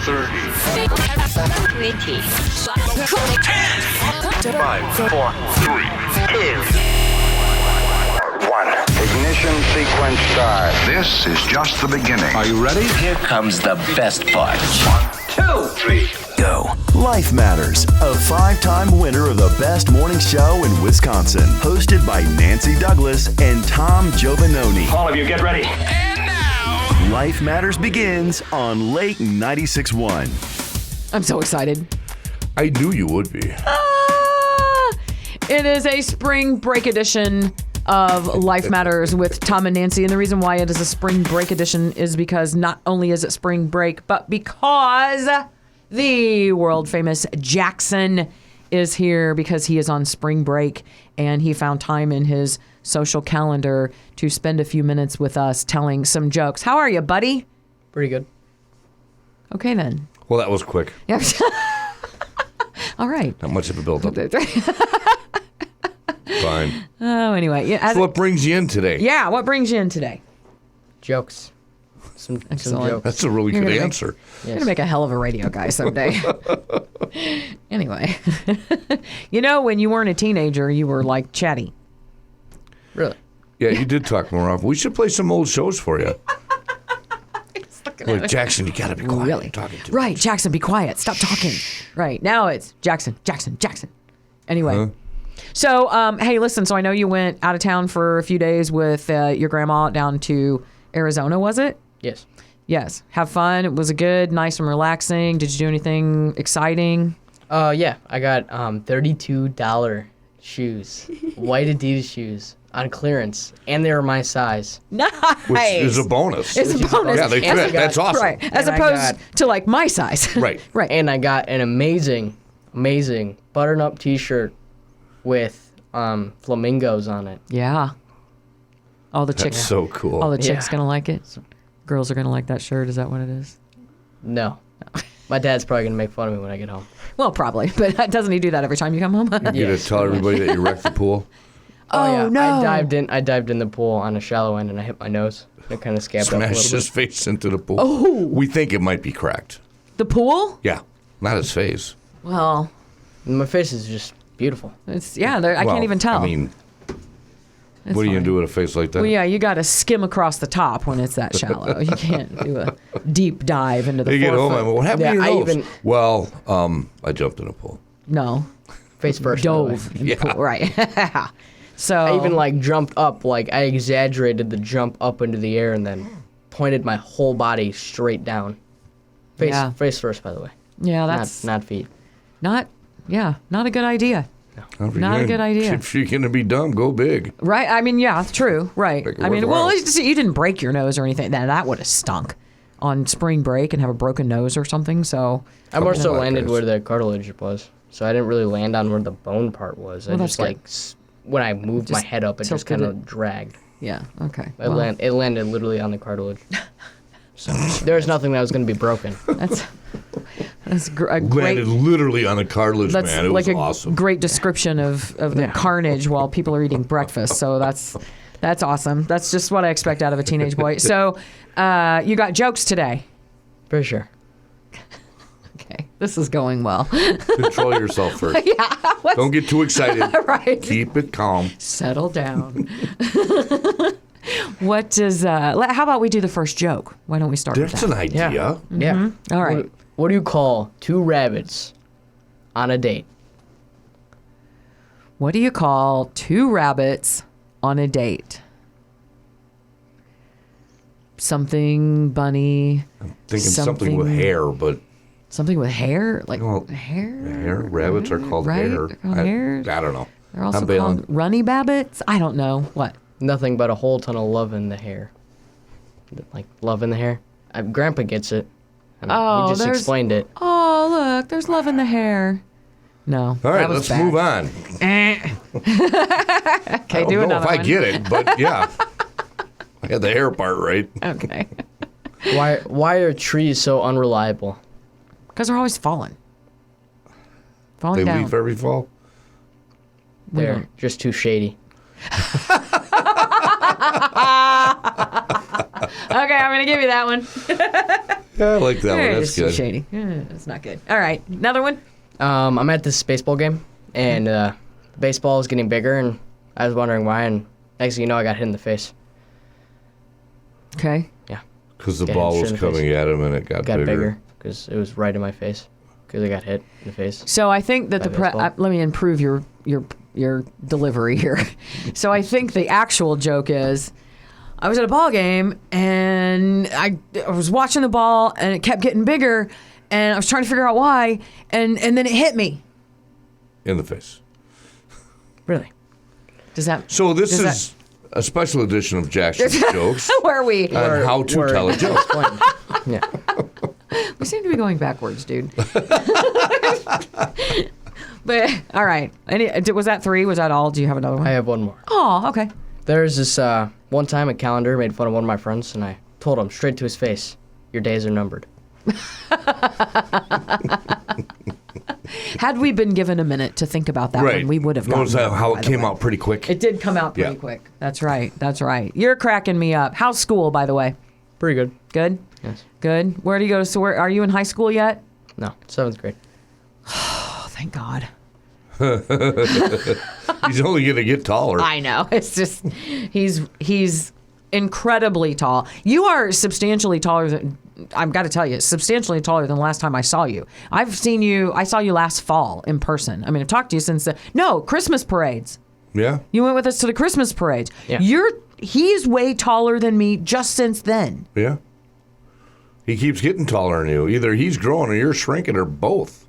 30. 20. 10. 5, 4, 3, 2. 1. Ignition sequence start. This is just the beginning. Are you ready? Here comes the best part. 1, 2, 3, go. Life Matters, a 5-time winner of the Best Morning Show in Wisconsin. Hosted by Nancy Douglas and Tom Giovanoni. All of you, get ready. Life Matters begins on Lake 96.1. I'm so excited. I knew you would be. It is a spring break edition of Life Matters with Tom and Nancy. And the reason why it is a spring break edition is because not only is it spring break, but because the world famous Jackson is here because he is on spring break and he found time in his social calendar to spend a few minutes with us telling some jokes. How are you, buddy? Pretty good. Okay, then. Well, that was quick. Yeah. All right. Not much of a build-up. Fine. Oh, anyway. Yeah, So what brings you in today? Yeah, what brings you in today? Jokes. Some jokes. That's a really good answer. You're going to make a hell of a radio guy someday. Anyway. You know, when you weren't a teenager, you were like chatty. Really? Yeah, you did talk more often. We should play some old shows for you. Like, Jackson, you got to be quiet. Really? I'm talking to Right, Jackson, be quiet. Stop talking. Right, now it's Jackson. Anyway. So, hey, listen, so I know you went out of town for a few days with your grandma down to Arizona, was it? Yes. Yes. Have fun. Was it good, nice and relaxing? Did you do anything exciting? Yeah, I got $32 shoes, white Adidas shoes on clearance, and they were my size. Nice. Which is a bonus. It's a bonus. Yeah, they And I fit. got- That's awesome. Right, as And I opposed got- to like my size. Right. Right. And I got an amazing button-up T-shirt with flamingos on it. Yeah. All the That's chicks. so cool. All the chicks Yeah. gonna like it. Girls are gonna like that shirt. Is that what it is? No. My dad's probably gonna make fun of me when I get home. Well, probably. But doesn't he do that every time you come home? You gonna Yes. tell everybody that you wrecked the pool? Oh, yeah. no. I dived in the pool on a shallow end and I hit my nose. It kind of scabbed up a Smashed little his bit. face into the pool. Oh. We think it might be cracked. The pool? Yeah, not his face. Well, My face is just beautiful. it's I Well, can't even tell. I mean, It's what are you fine. gonna do with a face like that? Well, yeah, you got to skim across the top when it's that shallow. You can't do a deep dive into the You get 4 home, foot. I'm like, what happened to Yeah, your I nose? even- Well, I jumped in a pool. No, Face first. by the way. dove in the pool. Right. So I even jumped up, I exaggerated the jump up into the air and then pointed my whole body straight down. Face first, by the way. yeah, that's Not feet. not a good idea. Not a good idea. If you're gonna be dumb, go big. Right? I mean, yeah, true. Right. Make it I mean, well, worthwhile. at least you didn't break your nose or anything. That would have stunk on spring break and have a broken nose or something. So I more so black landed guys. where the cartilage was, so I didn't really land on where the bone part was. Well, I that's just when I moved my Just head up, it just tilted kind of dragged. yeah, okay. It, Well, it landed literally on the cartilage. So there was nothing that was going to be broken. that's a great. Landed literally on the cartilage, That's man. It like was a awesome. great description of the carnage while people are eating breakfast. So that's awesome. That's just what I expect out of a teenage boy. So you got jokes today. For sure. Okay, this is going well. Control yourself first. Don't get too excited. Right. Keep it calm. Settle down. What does? How about we do the first joke? Why don't we start That's with an that? idea. Yeah. All right. What do you call two rabbits on a date? What do you call two rabbits on a date? Something bunny. Thinking something with hair, but Something with hair, like Well, hair. rabbits are called Right? hair. They're called I hares. don't know. They're also I'm bailing. called runny babbits. I don't know what. Nothing but a whole ton of love in the hair. Like love in the hair. Grandpa gets it. I mean, Oh, we just there's- explained it. Oh, look, there's love in the hair. No. All right, that was let's bad. move on. Okay, I don't do know another if I one. get it, but yeah. I got the hair part right. Okay. Why are trees so unreliable? Because they're always falling. Falling They down. leaf every fall. They're don't. just too shady. I'm going to give you that one. Yeah, I like that one. That's It's too good. shady. It's not good. All right, another one. I'm at this baseball game, and the baseball is getting bigger, and I was wondering why, and next thing you know, I got hit in the face. Okay. Yeah. Because the Got ball hit was in the coming face. at him and it got bigger. because it was right in my face because I got hit in the face. So I think that By baseball. let me improve your delivery here. So I think the actual joke is, I was at a ball game and I was watching the ball and it kept getting bigger and I was trying to figure out why and then it hit me. In the face. Really? Does that? So this does is a special edition of Jackson's jokes where are we? on how to tell a joke. Yeah. We seem to be going backwards, dude. But all right. Was that 3? Was that all? Do you have another one? I have one more. Oh, okay. There's this one time a calendar made fun of one of my friends, and I told him straight to his face, "Your days are numbered." Had we been given a minute to think about that Right. one, we would have gotten Notice that how one, by it the came way. out pretty quick. It did come out pretty Yeah. quick. That's right. That's right. You're cracking me up. How's school, by the way? Pretty good. Good? Yes. Good. Where do you go to? So where, are you in high school yet? No, 7th grade. Oh, thank God. He's only going to get taller. I know. It's just, he's incredibly tall. You are substantially taller than, I've got to tell you, substantially taller than the last time I saw you. I saw you last fall in person. I mean, I've talked to you since Christmas parades. Yeah. You went with us to the Christmas parades. Yeah. He's way taller than me just since then. Yeah. He keeps getting taller than you. Either he's growing or you're shrinking or both.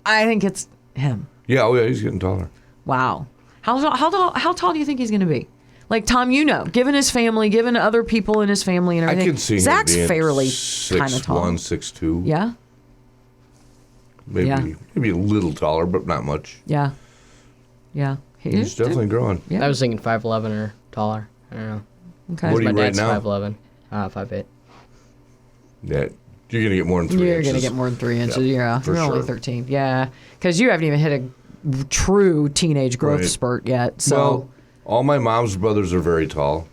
I think it's him. Yeah, oh yeah, he's getting taller. Wow. How tall do you think he's going to be? Like, Tom, given his family, given other people in his family and I everything. can see Zach's him being fairly kind of tall. 6'1", 6'2". Yeah? Maybe Yeah. maybe a little taller, but not much. Yeah. Yeah. He's definitely growing. Yeah. I was thinking 5'11" or taller. I don't know. Okay. What do My you right dad's now? 5'11", 5'8". Yeah. You're going to get more than 3 You're inches. going to get more than 3 inches. Yeah. for You're only sure. 13. Yeah. Because you haven't even hit a true teenage growth Right. spurt yet. So. Well, all my mom's brothers are very tall.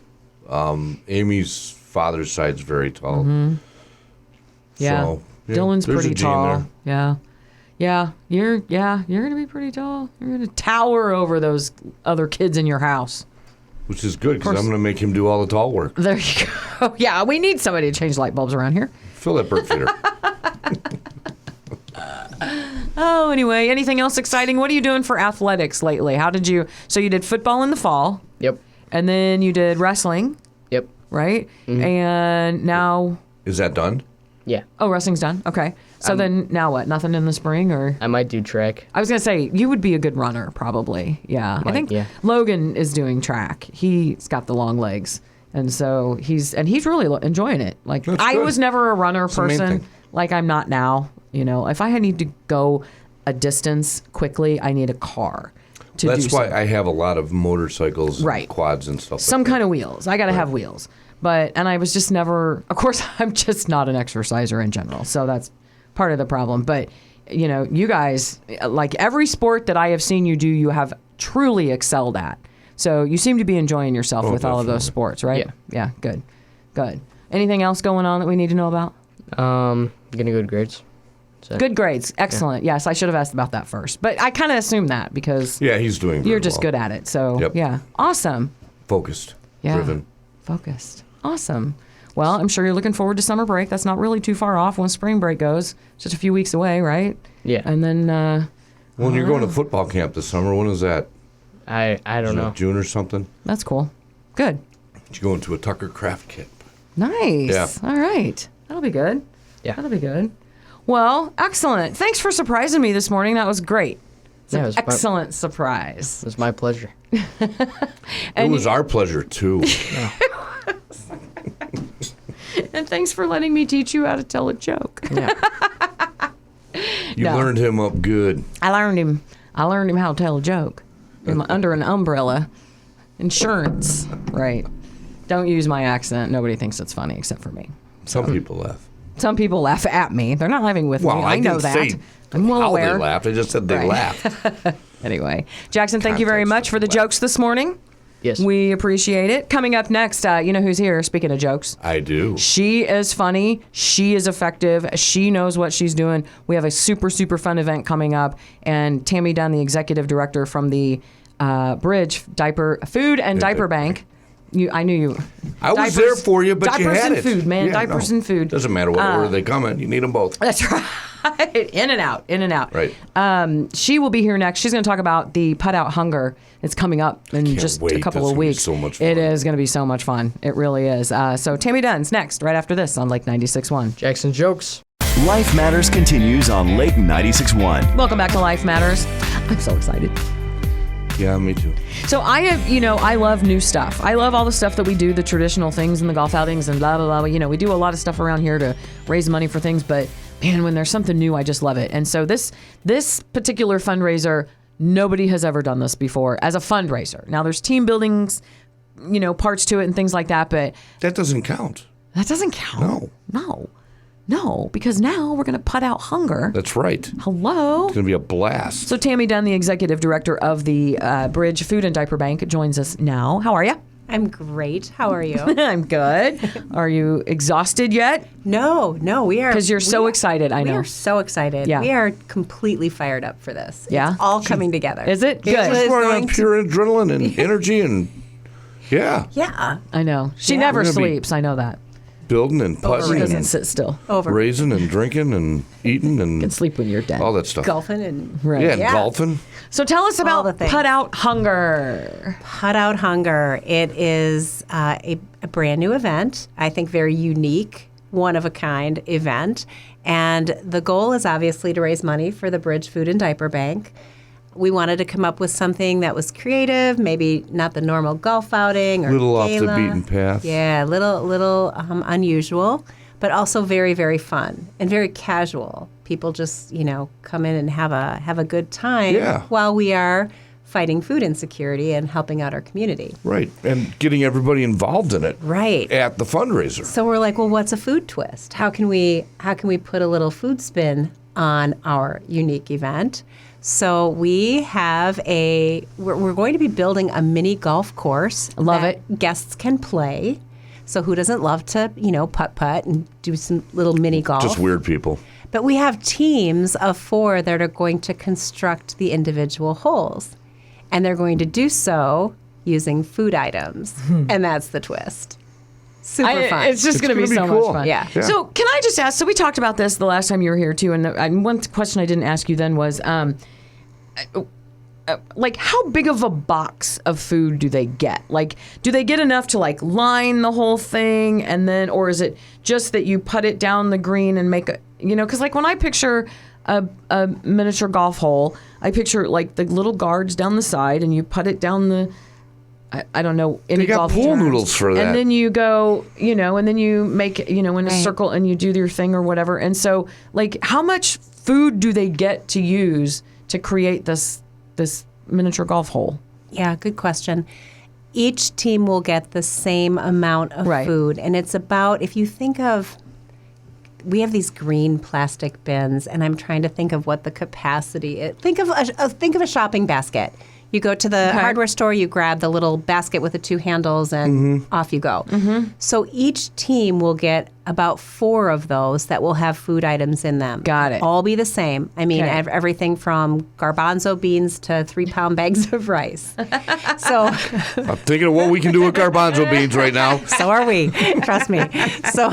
Amy's father's side's very tall. Mm-hmm. Yeah. So, yeah, Dylan's there's a pretty gene tall. there. Yeah. Yeah. You're going to be pretty tall. You're going to tower over those other kids in your house. Which is good because I'm going to make him do all the tall work. There you go. Yeah, we need somebody to change light bulbs around here. Fill that bird feeder. Oh, anyway, anything else exciting? What are you doing for athletics lately? So you did football in the fall, Yep. and then you did wrestling, Yep. right? And now, Is that done? Yeah. wrestling's done. Okay. So then now what? Nothing in the spring or? I might do track. I was going to say, you would be a good runner, probably. Yeah. I think yeah. Logan is doing track. He's got the long legs. And so he's really enjoying it. Like, That's I good. was never a runner the main person. thing. Like, I'm not now. You know, if I need to go a distance quickly, I need a car to That's do why so. I have a lot of motorcycles, and Right. quads, and stuff. Some like kind of wheels. I got to have wheels. And I was just never, of course, I'm just not an exerciser in general. So that's part of the problem. But, you guys, like every sport that I have seen you do, you have truly excelled at. So you seem to be enjoying yourself with all of those definitely. sports, right? Yeah. Yeah, good. Good. Anything else going on that we need to know about? Getting good grades. So, Good grades. Excellent. Yes, I should have asked about that first. But I kind of assumed that because Yeah, he's doing very you're just well. good at it. So, Yep. yeah. Awesome. Focused, Yeah. driven. Focused. Awesome. Well, I'm sure you're looking forward to summer break. That's not really too far off when spring break goes. It's just a few weeks away, right? Yeah. And then, When you're going to football camp this summer, when is that? I don't Is it know. June or something? that's cool. Good. You're going to a Tucker Craft camp. Nice. Yeah. All right. That'll be good. Yeah. That'll be good. Well, excellent. Thanks for surprising me this morning. That was great. It's Yeah, an it was fun. excellent surprise. It was my pleasure. It was our pleasure, too. And thanks for letting me teach you how to tell a joke. Yeah. You No. learned him up good. I learned him how to tell a joke under an umbrella. Insurance. Right. Don't use my accent. Nobody thinks it's funny except for me. Some people laugh. Some people laugh at me. They're not laughing with me. I know didn't that. say I'm well how aware. they laughed. I just said they Right. laughed. Anyway, Jackson, thank you very Context much of for the laugh. jokes this morning. Yes. We appreciate it. Coming up next, you know who's here, speaking of jokes. I do. She is funny. She is effective. She knows what she's doing. We have a super, super fun event coming up. And Tammy Dunn, the executive director from the Bridge Diaper Food and Diaper Bank. I knew you. I was there for you, but you had diapers and food, man. Yeah, Diapers and food. Doesn't matter what order they come in. You need them both. That's right. In and out. Right. She will be here next. She's going to talk about the Putt Out Hunger. It's coming up in just wait. a couple That's of gonna be weeks. so much fun. It is going to be so much fun. It really is. So Tammy Dunn's next, right after this on Lake 96.1. Jackson Jokes. Life Matters continues on Lake 96.1. Welcome back to Life Matters. I'm so excited. Yeah, me too. So I love new stuff. I love all the stuff that we do, the traditional things and the golf outings and blah, blah, blah. You know, we do a lot of stuff around here to raise money for things, but man, when there's something new, I just love it. And so this particular fundraiser, nobody has ever done this before as a fundraiser. Now there's team buildings, parts to it and things like that, but That doesn't count. that doesn't count. No, because now we're going to Putt Out Hunger. That's right. Hello. It's going to be a blast. So Tammy Dunn, the executive director of the Bridge Food and Diaper Bank, joins us now. How are you? I'm great. How are you? I'm good. Are you exhausted yet? No, we are. Because you're so excited, I know. We are so excited. Yeah. We are completely fired up for this. Yeah? It's all coming together. Is it? Good. is Just running going on pure adrenaline and energy and, yeah, Yeah. I know. She Yeah. never We're gonna be- sleeps. I know that. building and She putting doesn't and sit still. Over. raising and drinking and eating You can and sleep when you're dead. all that stuff. Golfing and Right. Yeah, and Yeah. golfing. So tell us All about the things. Putt Out Hunger. Putt Out Hunger. It is a brand new event. I think very unique, one of a kind event. And the goal is obviously to raise money for the Bridge Food and Diaper Bank. We wanted to come up with something that was creative, maybe not the normal golf outing or Little off the gala. beaten path. Yeah, little unusual, but also very, very fun and very casual. People just, come in and have a good time Yeah. while we are fighting food insecurity and helping out our community. Right. And getting everybody involved in it Right. at the fundraiser. So we're like, well, what's a food twist? How can we put a little food spin on our unique event? So we have we're going to be building a mini golf course. Love that it. Guests can play. So who doesn't love to, putt and do some little mini golf? Just weird people. But we have teams of 4 that are going to construct the individual holes. And they're going to do so using food items. And that's the twist. Super fun. It's just going to be gonna so be cool. much fun. Yeah. Yeah. So can I just ask? So we talked about this the last time you were here too, and one question I didn't ask you then was, like, how big of a box of food do they get? Like, do they get enough to line the whole thing, and then, or is it just that you put it down the green and make a, because when I picture a miniature golf hole, I picture the little guards down the side, and you put it down the. I don't know any They got golf pool terms. noodles for that. And then you go, and then you make, in a Right. circle and you do your thing or whatever. And so, how much food do they get to use to create this miniature golf hole? Yeah, good question. Each team will get the same amount of Right. food. And it's about, if you think of, we have these green plastic bins, and I'm trying to think of what the capacity is. Think of a shopping basket. You go to the hardware store, you grab the little basket with the 2 handles, and off you go. So each team will get about 4 of those that will have food items in them. Got it. All be the same. I mean, Okay. everything from garbanzo beans to 3-pound bags of rice. So I'm thinking of what we can do with garbanzo beans right now. so are we. Trust me. So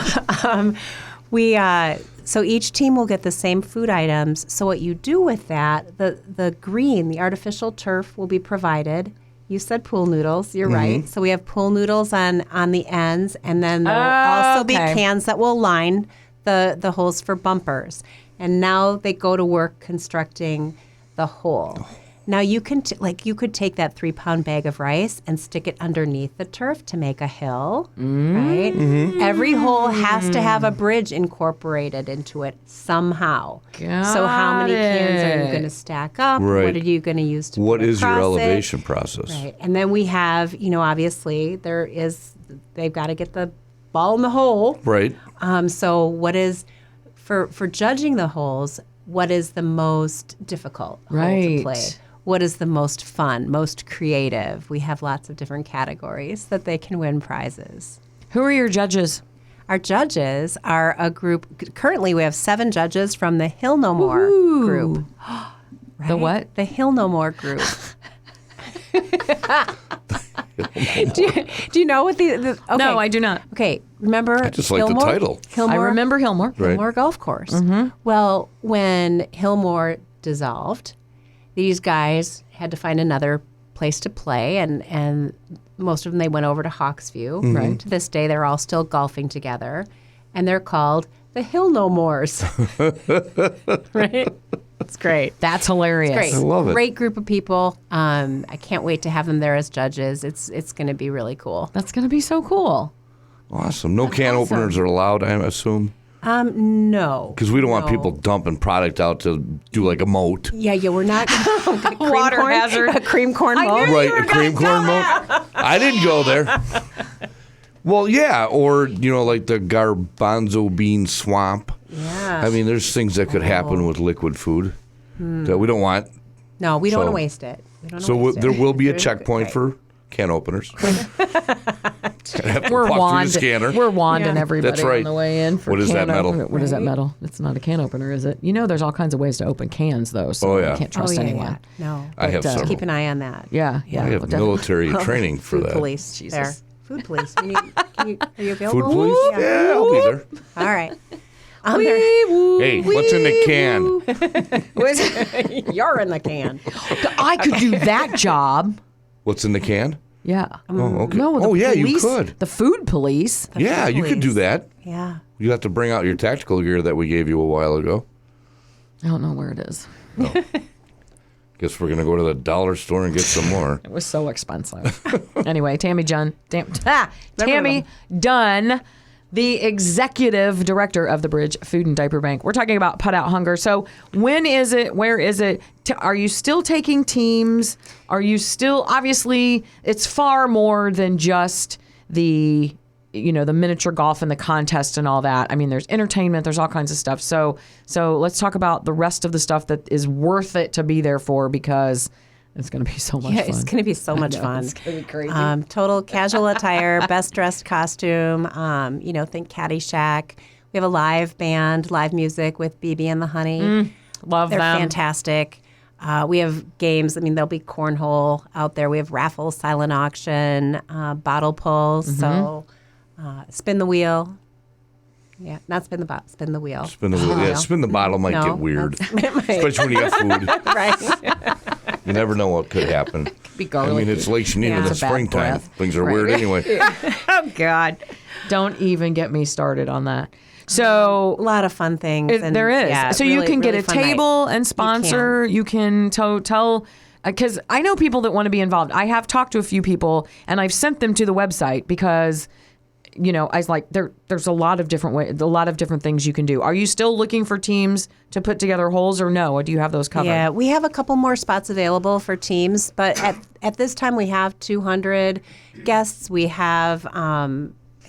so each team will get the same food items. So what you do with that, the green, the artificial turf will be provided. You said pool noodles. You're right. So we have pool noodles on the ends, and then there will also be Okay. cans that will line the holes for bumpers. And now they go to work constructing the hole. Now you can you could take that 3-pound bag of rice and stick it underneath the turf to make a hill, right? Every hole has to have a bridge incorporated into it somehow. So how many cans are you going to stack up? Right. What are you going to use to What put is your across it? elevation process? Right. And then we have, obviously they've got to get the ball in the hole. Right. So what is, for judging the holes, what is the most difficult hole to Right. play? what is the most fun, most creative. We have lots of different categories that they can win prizes. Who are your judges? Our judges are a group. Currently, we have 7 judges from the Hill No More group. Right? The what? The Hill No More group. do you know what the okay. No, I do not. Okay, remember I just like the Hillmore? title. Hillmore, I remember Hillmore. Right. Hillmore Golf Course. Well, when Hillmore dissolved, these guys had to find another place to play, and most of them, they went over to Hawksview. Right. To this day, they're all still golfing together, and they're called the Hill No Mores. Right? It's great. That's hilarious. Great. I love it. Great group of people. I can't wait to have them there as judges. It's going to be really cool. That's going to be so cool. Awesome. No can openers are allowed, I assume? No. Because we don't want people dumping product out to do like a moat. Yeah, we're not. Water hazard. A cream corn mold. Right, a cream corn moat. I didn't go there. Well, yeah, or, like the garbanzo bean swamp. Yeah. I mean, there's things that could happen with liquid food that we don't want. No, we don't want So- to waste it. We don't So waste it. there will be a Right. checkpoint for can openers. Have to We're walk through the scanner. We're wanding everybody That's right. on the way in. For What is can that metal? opener. What is that metal? It's not a can opener, is it? There's all kinds of ways to open cans, though, so Oh, yeah. I can't trust anyone. Yeah. No. I have But, several. Keep an eye on that. Yeah. I have definitely. military training for Food that. police. Jesus. There. Food police. Are you available? Food police? Yeah, I'll be there. All right. There. Hey, what's in the can? You're in the can. I could do that job. What's in the can? Yeah. Oh, okay. No, the Oh, yeah, you police, could. The food police. Yeah, you could do police. that. Yeah. You have to bring out your tactical gear that we gave you a while ago. I don't know where it is. Guess we're gonna go to the dollar store and get some more. It was so expensive. Anyway, Tammy Dunn, the executive director of the Bridge Food and Diaper Bank. We're talking about Put Out Hunger. So when is it? Where is it? Are you still taking teams? Are you still, obviously, it's far more than just the miniature golf and the contest and all that. I mean, there's entertainment, there's all kinds of stuff. So let's talk about the rest of the stuff that is worth it to be there for, because it's going to be so much fun. It's going to be so much fun. It's going to be crazy. Total casual attire, best dressed costume. Think Caddyshack. We have a live band, live music with BB and the Honey. Love They're them. fantastic. We have games. I mean, there'll be cornhole out there. We have raffles, silent auction, bottle pulls. So spin the wheel. Yeah, not spin the bottle. Spin the wheel. Spin the wheel. Yeah, spin the bottle might No, get weird, it might. especially when you got food. Right. You never know what could happen. be I garlicky. mean, it's Lake Shanita in the It's a bad springtime. breath. Things are weird anyway. Oh, God. Don't even get me started on that. So A lot of fun things. and there is. yeah, So you really- can get really a fun night. table and sponsor. You can tell, because I know people that want to be involved. I have talked to a few people, and I've sent them to the website because, I was like, there's a lot of different things you can do. Are you still looking for teams to put together holes, or no? Or do you have those covered? Yeah, we have a couple more spots available for teams, but at this time we have 200 guests. We have I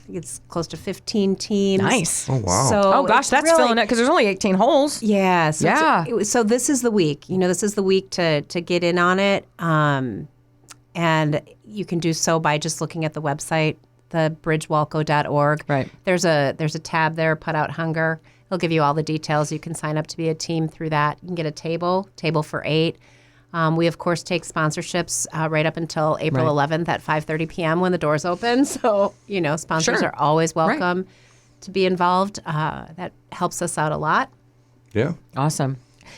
think it's close to 15 teams. Nice. Oh, wow. So Oh, gosh, it's that's really, filling it because there's only 18 holes. Yeah. So Yeah. so this is the week. This is the week to get in on it. And you can do so by just looking at the website, thebridgewalco.org. Right. There's a tab there, Put Out Hunger. It'll give you all the details. You can sign up to be a team through that. You can get a table for 8. We, of course, take sponsorships right up until April 11th at 5:30 p.m. when the doors open. So, sponsors Sure. are always welcome to be involved. That helps us out a lot. Yeah. Awesome.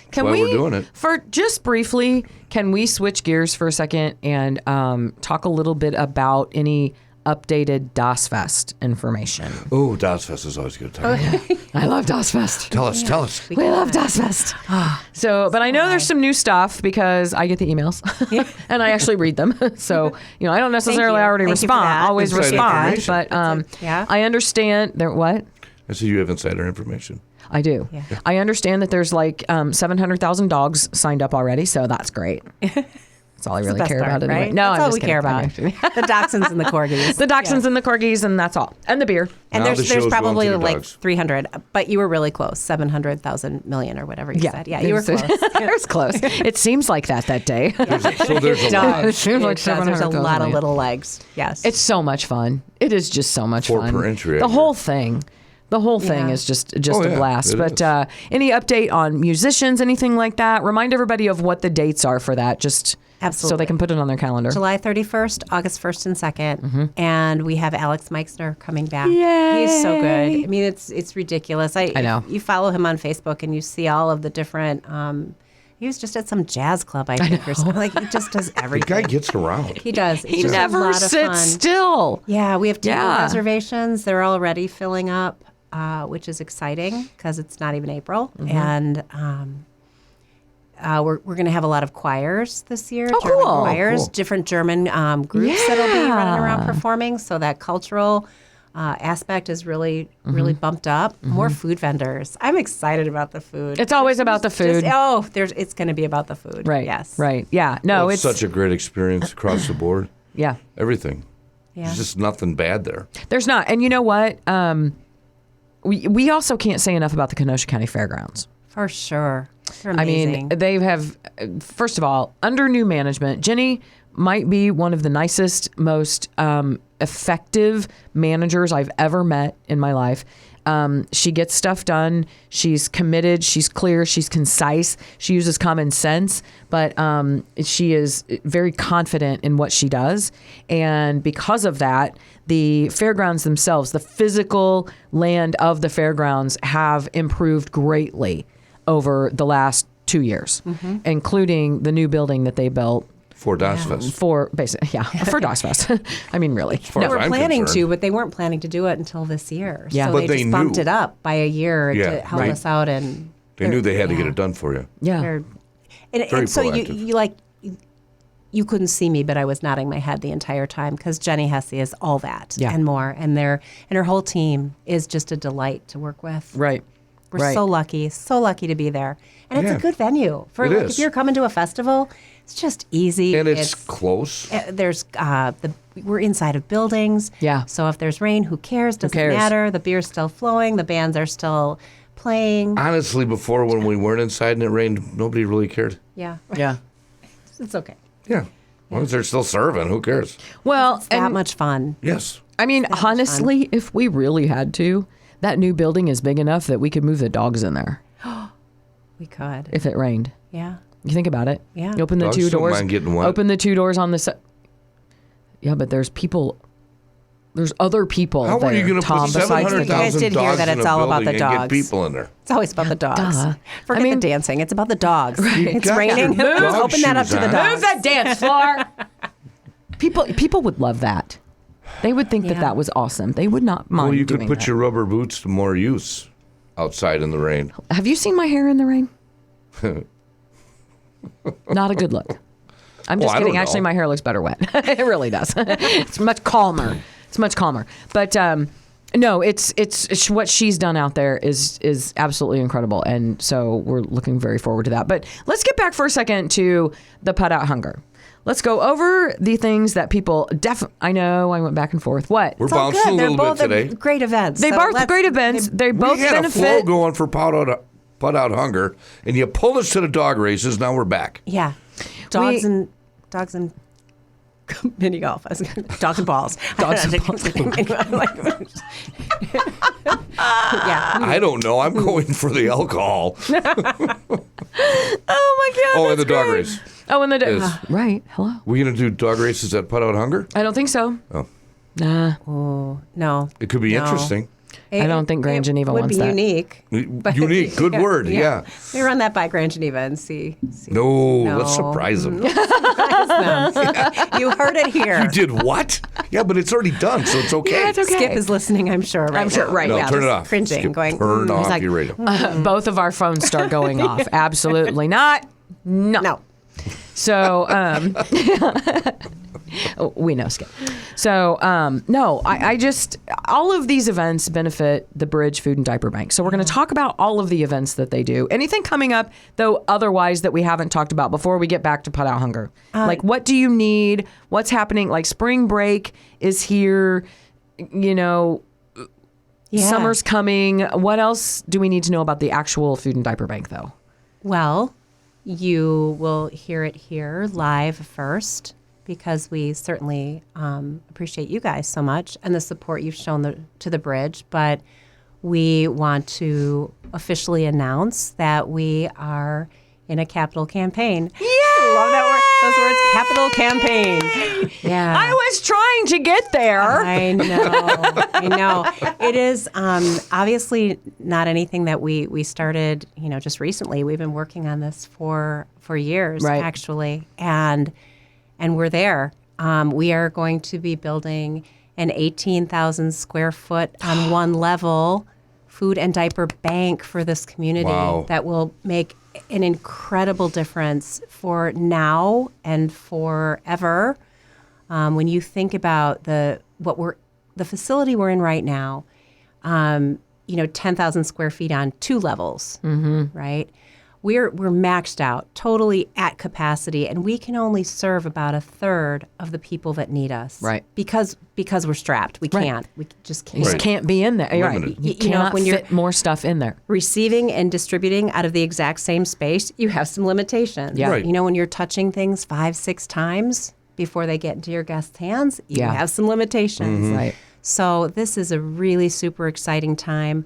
Can why we, we're doing it. For just briefly, can we switch gears for a second and talk a little bit about any updated DOS Fest information? Oh, DOS Fest is always a good time. I love DOS Fest. Tell us. We love DOS Fest. But I know there's some new stuff because I get the emails and I actually read them. So, I don't necessarily you. already Thank you for respond, that. always Inside respond, information. but Yeah. I understand there, what? I see you have insider information. I do. Yeah. I understand that there's like 700,000 dogs signed up already, so that's great. That's all I It's really the best care part, about anyway. right? No, that's I'm all just we kidding. care about. I'm actually- The dachshunds and the corgis. The dachshunds and the corgis, and that's all. And the beer. And Now there's the show's probably going to the like dogs. 300, but you were really close. 700,000 million or whatever you said. Yeah, it you were was- close. It was close. It seems like that day. So there's a lot. It seems like It does. There's a 700,000 lot of million. little legs. Yes. It's so much fun. It is just so much 4 fun. per entry, I The hear. whole thing. The whole thing Yeah. is just Oh, a yeah, blast. it But is. any update on musicians, anything like that? Remind everybody of what the dates are for that, just so Absolutely. they can put it on their calendar. July 31st, August 1st and 2nd. Mm-hmm. And we have Alex Meixner coming back. Yay. He's so good. I mean, it's ridiculous. I know. You follow him on Facebook and you see all of the different, he was just at some jazz club, I think, or something. Like, he just does The everything. guy gets around. He does. It's He just a never lot of sits fun. still. Yeah, we have table Yeah. reservations. They're already filling up, which is exciting because it's not even April. Mm-hmm. And we're going to have a lot of choirs this year. Oh, German cool. choirs, Cool. different German groups that'll be running around Yeah. performing. So that cultural aspect is really Mm-hmm. bumped up. More food vendors. I'm excited about the food. It's always about the food. It's going to be about the food. Right. Yes. Right. Yeah. No, It's such a great experience across the board. yeah. Everything. Yeah. There's just nothing bad there. There's not. And you know what? We also can't say enough about the Kenosha County Fairgrounds. For sure. They're I amazing. mean, they have, first of all, under new management, Jenny might be one of the nicest, most effective managers I've ever met in my life. She gets stuff done. She's committed. She's clear. She's concise. She uses common sense, but she is very confident in what she does. And because of that, the fairgrounds themselves, the physical land of the fairgrounds, have improved greatly over the last 2 years, including the new building that they built For Das Fest. for for DOSFest. I mean, really. far They as were I'm planning concerned. to, but they weren't planning to do it until this year. Yeah. So But they they just bumped knew. it up by a year Yeah, to help right. us out. And They knew they had to get yeah. it done for you. Yeah. they're- And Very so proactive. you couldn't see me, but I was nodding my head the entire time because Jenny Hesse is all that Yeah. and more. And her whole team is just a delight to work with. Right. We're right. so lucky to be there. And it's Yeah. a good venue. For It like, is. if you're coming to a festival, it's just easy. And it's close. There's we're inside of buildings. Yeah. So if there's rain, who cares? Doesn't cares? matter. The beer's still flowing. The bands are still playing. Honestly, before when we weren't inside and it rained, nobody really cared. Yeah. Yeah. It's okay. Yeah. As long as they're still serving, who cares? Well, It's that and much fun. Yes. I mean, honestly, if we really had to, that new building is big enough that we could move the dogs in there We could. if it rained. Yeah. You think about it. Yeah. You open the Dogs two don't doors. mind getting wet. Open the two doors on the side. Yeah, but there's people. There's other people How there, are you going to Tom, put besides the You guys 700,000 did hear dogs that in it's a all about building the and get dogs. people in there? It's always about the dogs. duh. Forget I mean- the dancing. It's about the dogs. It's got raining. your dog Open that up shoes to the on. dogs. Move that dance floor. People would love that. They would think that Yeah. that was awesome. They would not mind Well, you doing could put that. your rubber boots to more use outside in the rain. Have you seen my hair in the rain? Not a good look. I'm just Well, I kidding. don't Actually, know. my hair looks better wet. It really does. It's much calmer. It's much calmer. But no, it's what she's done out there is absolutely incredible, and so we're looking very forward to that. But let's get back for a second to the Putt Out Hunger. Let's go over the things that people I know I went back and forth. What? We're It's all bouncing a good. They're little both bit today. great events. They So both let's- great events. They both We had a flow benefit. going for Putt Out Hunger, and you pulled us to the dog races. Now we're back. Yeah. Dogs We- and mini golf. Dogs and balls. Dogs and balls. Yeah. I don't know. I'm going for the alcohol. Oh my god! Oh, and that's the dog great. race. Oh, and the Is- right. Hello. We gonna do dog races at Putt Out Hunger? I don't think so. Oh, Nah. No. it could be No. interesting. I don't think Grand Geneva would wants be that. unique. Unique. Good word. Yeah. We run that by Grand Geneva and see. No, let's No. surprise them. You heard it here. You did what? Yeah, but it's already done, so it's okay. Yeah, it's okay. Skip is listening, I'm sure. Right I'm sure, now. right, No, yeah. turn it off. Cringing, Skip, going, turn off like- your radio. Both of our phones start going off. Absolutely not. No. No. So, We know, Skip. So, no, I just, all of these events benefit the Bridge Food and Diaper Bank. So we're going to talk about all of the events that they do. Anything coming up, though, otherwise that we haven't talked about before we get back to Put Out Hunger? Like, what do you need? What's happening? Like, spring break is here, you know, summer's coming. What else do we need to know about the actual Food and Diaper Bank, though? Well, you will hear it here live first, because we certainly appreciate you guys so much and the support you've shown to the Bridge. But we want to officially announce that we are in a capital campaign. Yeah! Love that word. Those words, capital campaign. Yeah. I was trying to get there. I know. It is obviously not anything that we started, just recently. We've been working on this for years, actually. And we're there. We are going to be building an 18,000 square foot on one level food and diaper bank for this community that will make an incredible difference for now and forever. When you think about the facility we're in right now, 10,000 square feet on 2 levels, right? We're maxed out, totally at capacity, and we can only serve about 1/3 of the people that need us. Right. Because we're strapped. We can't. We just can't. You just can't be in there. Limited. You cannot when you're fit more stuff in there. Receiving and distributing out of the exact same space, you have some limitations. Yeah. Right. When you're touching things 5-6 times before they get into your guests' hands, you have some limitations. Right. So this is a really super exciting time.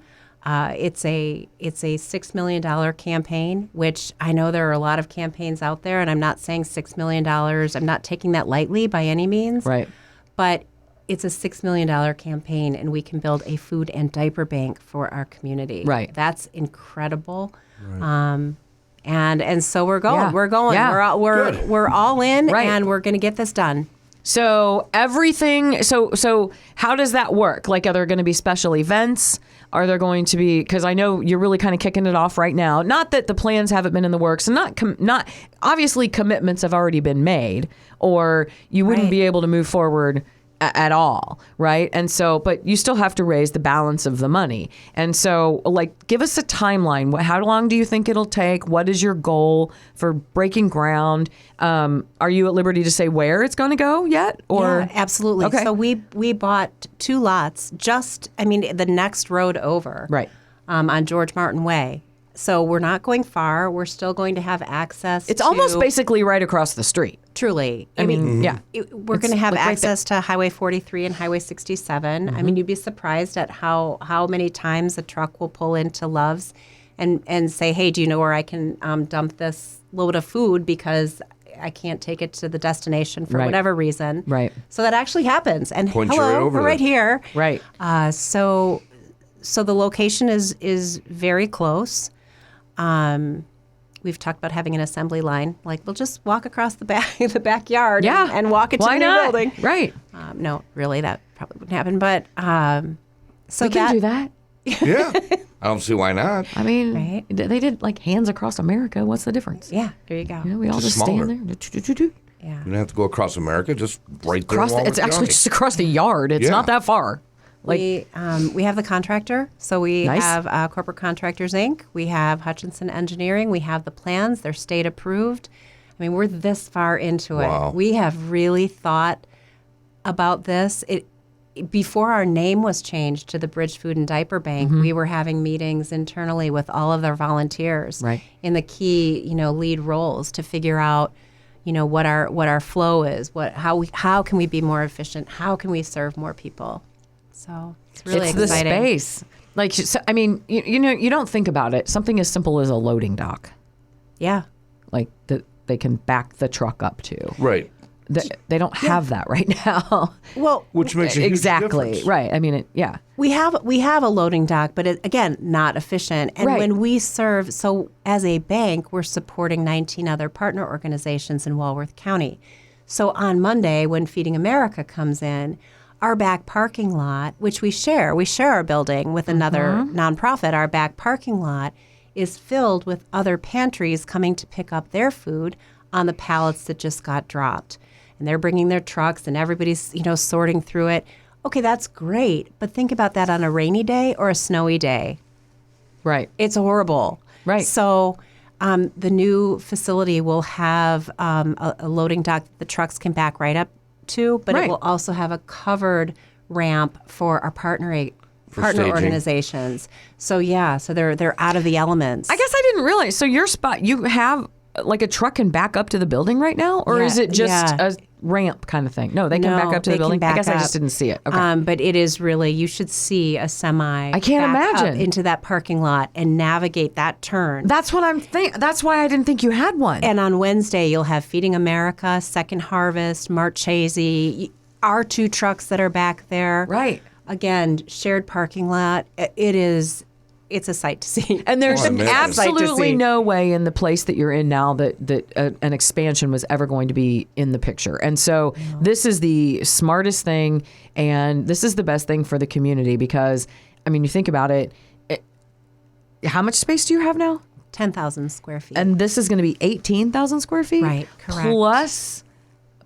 It's a $6 million campaign, which I know there are a lot of campaigns out there, and I'm not saying $6 million. I'm not taking that lightly by any means. Right. But it's a $6 million campaign, and we can build a food and diaper bank for our community. Right. That's incredible. Right. And so we're going. Yeah. We're going. Yeah. We're all in, Right. and we're going to get this done. So everything. So how does that work? Like, are there going to be special events? Are there going to be? Because I know you're really kind of kicking it off right now. Not that the plans haven't been in the works, and not obviously commitments have already been made, or you wouldn't be able to move forward at all, right? And so, but you still have to raise the balance of the money. And so, like, give us a timeline. How long do you think it'll take? What is your goal for breaking ground? Are you at liberty to say where it's going to go yet? Or Yeah, absolutely. Okay. So we bought 2 lots, the next road over, Right. On George Martin Way. So we're not going far. We're still going to have access. It's almost basically right across the street. Truly. I mean, yeah. We're going to have like right access to Highway 43 and Highway 67. I mean, you'd be surprised at how many times a truck will pull into Love's and say, hey, do you know where I can dump this load of food because I can't take it to the destination for whatever reason. Right. So that actually happens. And Point you right hello, over we're right there. here. Right. So the location is very close. We've talked about having an assembly line. Like, we'll just walk across the backyard and walk it to Why the new not? building. Right. No, really, that probably wouldn't happen. But so We can do that. Yeah. I don't see why not. I mean, Right. they did like Hands Across America. What's the difference? Yeah, there you go. You know, we all Just just smaller. stand there. Do-do-do-do. Yeah. You don't have to go across America, just right there. Across in it's Walworth actually County. just across the yard. It's Yeah. not that far. Like, We have the contractor. So we Nice. have Corporate Contractors, Inc. We have Hutchinson Engineering. We have the plans. They're state approved. I mean, we're this far into Wow. it. We have really thought about this. Before our name was changed to the Bridge Food and Diaper Bank, we were having meetings internally with all of their volunteers Right. in the key, lead roles to figure out, what our flow is, how can we be more efficient, how can we serve more people. So it's really it's exciting. the space. Like, so, I mean, you don't think about it. Something as simple as a loading dock, Yeah. like that they can back the truck up to. Right. They don't have that right now. Well, Which makes a huge exactly difference. right. I mean, yeah. we have a loading dock, but again, not efficient. And Right. when we serve, so as a bank, we're supporting 19 other partner organizations in Walworth County. So on Monday, when Feeding America comes in, our back parking lot, which we share our building with another nonprofit, our back parking lot is filled with other pantries coming to pick up their food on the pallets that just got dropped. and they're bringing their trucks and everybody's, sorting through it. Okay, that's great. But think about that on a rainy day or a snowy day. Right. It's horrible. Right. So the new facility will have a loading dock that the trucks can back right up to, but Right. it will also have a covered ramp for our partner staging. organizations. So they're out of the elements. I guess I didn't realize. So your spot, you have like a truck can back up to the building right now, or is it just a ramp kind of thing? No, they can back up to the building. I guess I just didn't see it. Okay. But it is really, you should see a semi. I can't back up imagine. into that parking lot and navigate that turn. That's what I'm thinking. That's why I didn't think you had one. And on Wednesday, you'll have Feeding America, Second Harvest, Marchese, our 2 trucks that are back there. Right. Again, shared parking lot. It's a sight to see. And there's Oh, I imagine. absolutely no way in the place that you're in now that an expansion was ever going to be in the picture. And so this is the smartest thing, and this is the best thing for the community because, I mean, you think about it, how much space do you have now? 10,000 square feet. And this is going to be 18,000 square feet? Right, correct. Plus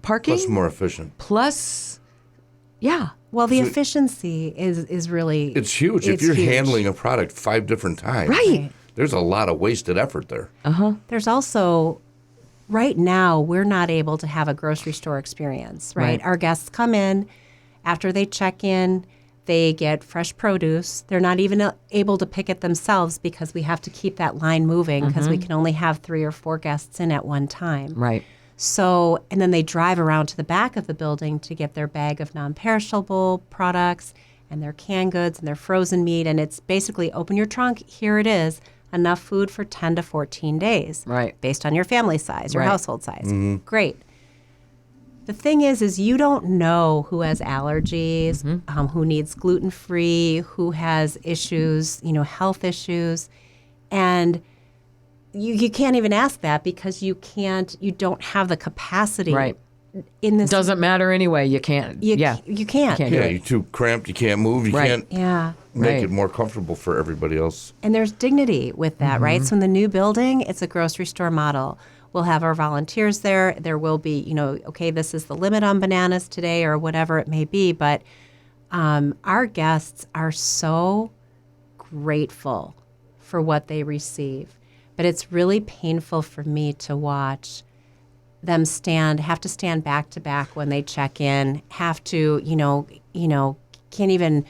parking? Plus more efficient. Plus, yeah. Well, the efficiency is really... It's huge. If it's you're huge. handling a product 5 different times, Right. there's a lot of wasted effort there. There's also, right now, we're not able to have a grocery store experience, right? Right. Our guests come in, after they check in, they get fresh produce. They're not even able to pick it themselves because we have to keep that line moving because we can only have 3 or 4 guests in at one time. Right. So, and then they drive around to the back of the building to get their bag of non-perishable products and their canned goods and their frozen meat. And it's basically open your trunk, here it is, enough food for 10 to 14 days. Right. Based on your family size, your Right. household size. Great. The thing is you don't know who has allergies, who needs gluten-free, who has issues, health issues. And you can't even ask that because you don't have the capacity Right. in this. Doesn't matter anyway. You can't. You yeah. can't. You can't do Yeah, it. you're too cramped. You can't move. You Right. can't Yeah. make Right. it more comfortable for everybody else. And there's dignity with that, right? So in the new building, it's a grocery store model. We'll have our volunteers there. There will be, okay, this is the limit on bananas today or whatever it may be. But our guests are so grateful for what they receive. But it's really painful for me to watch them have to stand back to back when they check in, have to, can't even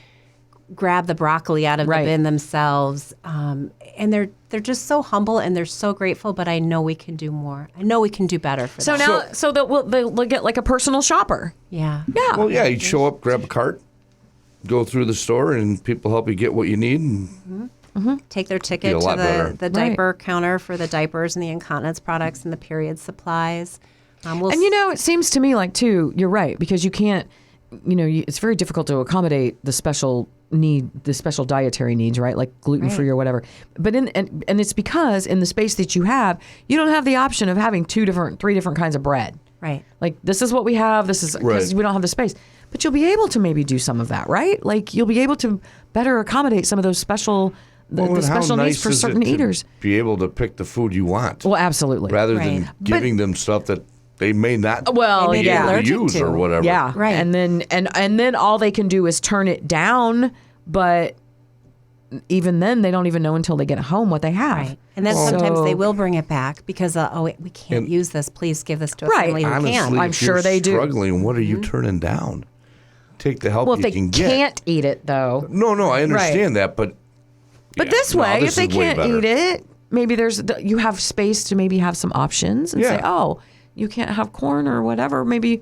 grab the broccoli out of Right. the bin themselves. And they're just so humble and they're so grateful, but I know we can do more. I know we can do better for So them. now, so they'll get like a personal shopper. Yeah. Yeah. Well, yeah, you'd show up, grab a cart, go through the store, and people help you get what you need. And Take their Be ticket a to lot better. the diaper counter for the diapers and the incontinence products and the period supplies. And it seems to me like too, you're right, because you can't, it's very difficult to accommodate the special dietary needs, right? Like gluten-free or whatever. But and it's because in the space that you have, you don't have the option of having 3 different kinds of bread. Right. Like this is what we have. This is because Right. we don't have the space. But you'll be able to maybe do some of that, right? Like you'll be able to better accommodate some of those special the and how special nice needs for is it certain to eaters. be able to pick the food you want, Well, absolutely. rather Right. than giving them stuff that they may not Well, They may be be able to allergic use to. or whatever. Yeah. Right. And then all they can do is turn it down, but even then they don't even know until they get home what they have. Right. And then sometimes So- they will bring it back because, we can't And- use this. Please give this to a Right. family who Honestly, can. I'm if sure you're they do. struggling, what are you turning down? Take the help Well, if you they can get. can't eat it though. No, I understand that, but But yeah, this no, way, this if they is way can't better. eat it, maybe you have space to maybe have some options and say, Yeah. oh, you can't have corn or whatever. Maybe,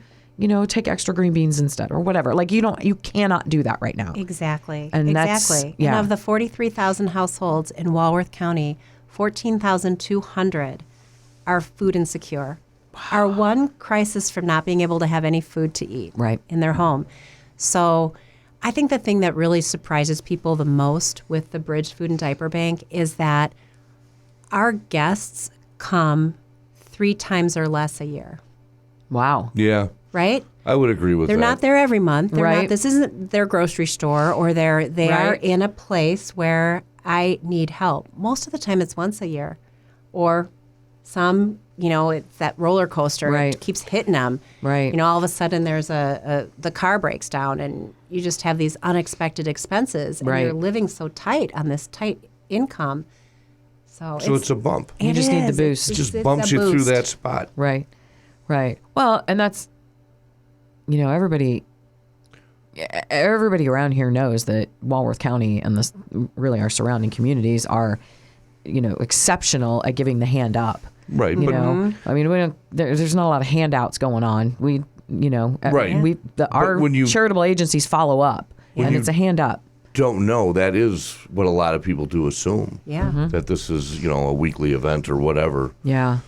take extra green beans instead or whatever. Like you cannot do that right now. Exactly. And that's- exactly. yeah. And of the 43,000 households in Walworth County, 14,200 are food insecure. Are one crisis from not being able to have any food to eat Right. in their home. So I think the thing that really surprises people the most with the Bridge Food and Diaper Bank is that our guests come 3 times or less a year, Wow. yeah, right? I would agree with They're that. not there every month. They're Right. not. This isn't their grocery store, or they are Right. in a place where I need help. Most of the time, it's once a year, or Some, it's that roller coaster. Right. It keeps hitting them. Right. All of a sudden there's the car breaks down and you just have these unexpected expenses. And Right. you're living so tight on this tight income. So it's a bump. You just need the boost. It just it's bumps a you through boost. that spot. Right. Well, and that's, everybody around here knows that Walworth County and this really our surrounding communities are, exceptional at giving the hand up. Right. You But know, I mean, we don't. There's not a lot of handouts going on. We, Right. Our when you- charitable agencies follow up, and you- it's a hand up. don't know, that is what a lot of people do assume. Yeah. That this is, a weekly event or whatever. Yeah.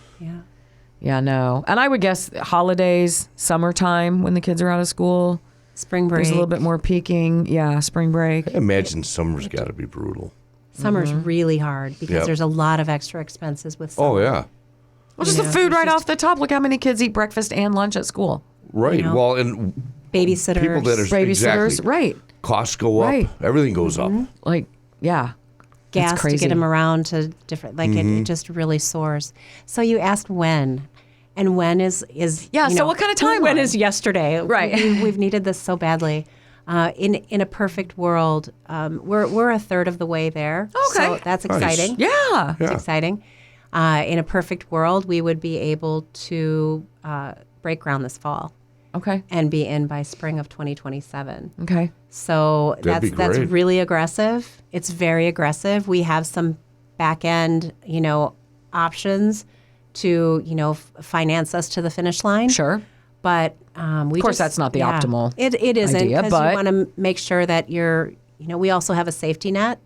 Yeah, no. And I would guess holidays, summertime when the kids are out of school, Spring break. there's a little bit more peaking. Yeah, spring break. I imagine summer's got to be brutal. Summer's really hard because Yep. there's a lot of extra expenses with summer. Oh, yeah. Well, just the food right off the top. Look how many kids eat breakfast and lunch at school. Right. Well, and Babysitters. people that are Babysitters, exactly. right. Costs go up. Right. Everything goes up. Like, yeah. Gas That's to crazy. get them around to different, it just really soars. So you asked when. And when is Yeah, so what kind of timeline? When is yesterday? Right. We've needed this so badly. In a perfect world, we're a third of the way there. Okay. So that's Nice. exciting. Yeah. It's exciting. In a perfect world, we would be able to break ground this fall Okay. and be in by spring of 2027. Okay. So That'd be that's great. really aggressive. It's very aggressive. We have some back end, options to, finance us to the finish line. Sure. But we Of course, that's not the optimal It isn't idea, because but- you want to make sure that you're. We also have a safety net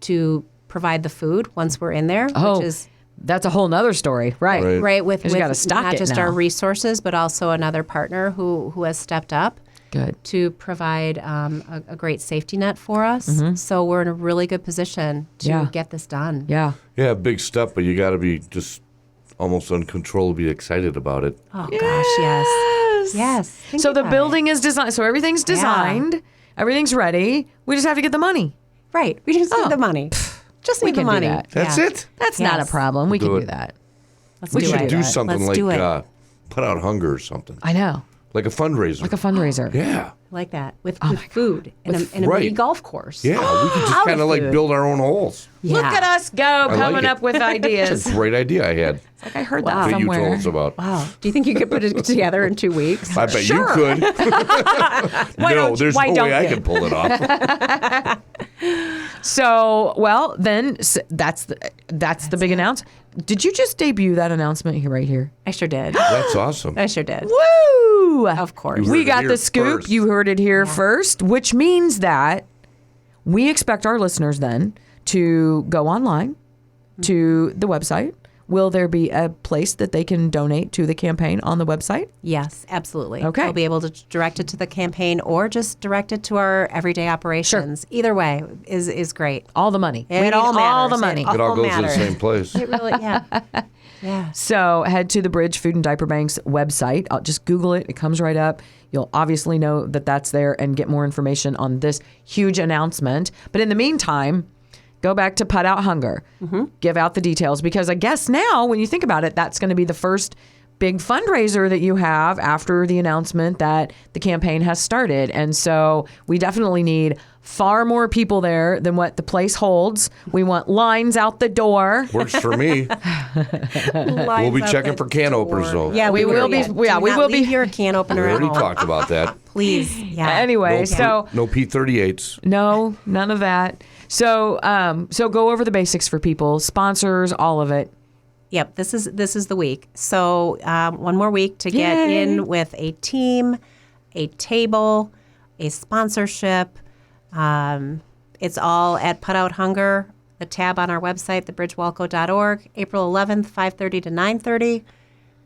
to provide the food once we're in there, Oh, which is that's a whole nother story. Right. Right. right with 'Cause you gotta stock not it just now. our resources, but also another partner who has stepped up Good. to provide a great safety net for us. So we're in a really good position to Yeah. get this done. Yeah. Yeah, big step, but you got to be just almost uncontrollably excited about it. Oh gosh, yes, yes. Think So the about building is designed. So everything's designed. Everything's ready. We just have to get the money. it. Right. We just need the money. Just we need the can do money. that. That's Yeah. it? That's not a Yes. problem. We can Do do it. that. Let's We do should it. do something Let's like do it. Put Out Hunger or something. I know. Like a fundraiser. Like a fundraiser. Yeah. Like that with food and a mini Right. golf course. Yeah, we could just Out of kind of like food. build our own holes. Yeah. Look at us go like coming it. up with ideas. It's a great idea I had Like I heard Wow. that that you told somewhere. us about. Wow. Do you think you could put it together in 2 weeks? I bet Sure. you could. No, there's why no don't way I you? can pull it off. So, well, then that's the big announcement. Did you just debut that announcement here right here? I sure did. That's awesome. I sure did. Woo! Of course. You We heard it got here the scoop. first. You heard it here first, which means that we expect our listeners then to go online to the website. Will there be a place that they can donate to the campaign on the website? Yes, absolutely. Okay. We'll be able to direct it to the campaign or just direct it to our everyday operations. Either way is great. All the money. It We need all matters. all the money. It all goes to the matters. same place. It really, yeah. Yeah. So head to the Bridge Food and Diaper Bank's website. I'll just Google it. It comes right up. You'll obviously know that that's there and get more information on this huge announcement. But in the meantime, go back to Putt Out Hunger. Give out the details because I guess now when you think about it, that's going to be the first big fundraiser that you have after the announcement that the campaign has started. And so we definitely need far more people there than what the place holds. We want lines out the door. Works for me. We'll be checking for can openers though. Yeah, We will be- yeah, we will be- Leave your can We opener at already home. talked about that. Please. Yeah. Anyway, No, so no P38s. no, none of that. So so go over the basics for people, sponsors, all of it. Yep, this is the week. So one more week to get Yay. in with a team, a table, a sponsorship. It's all at Put Out Hunger, the tab on our website, thebridgewalco.org, April 11th, 5:30 to 9:30.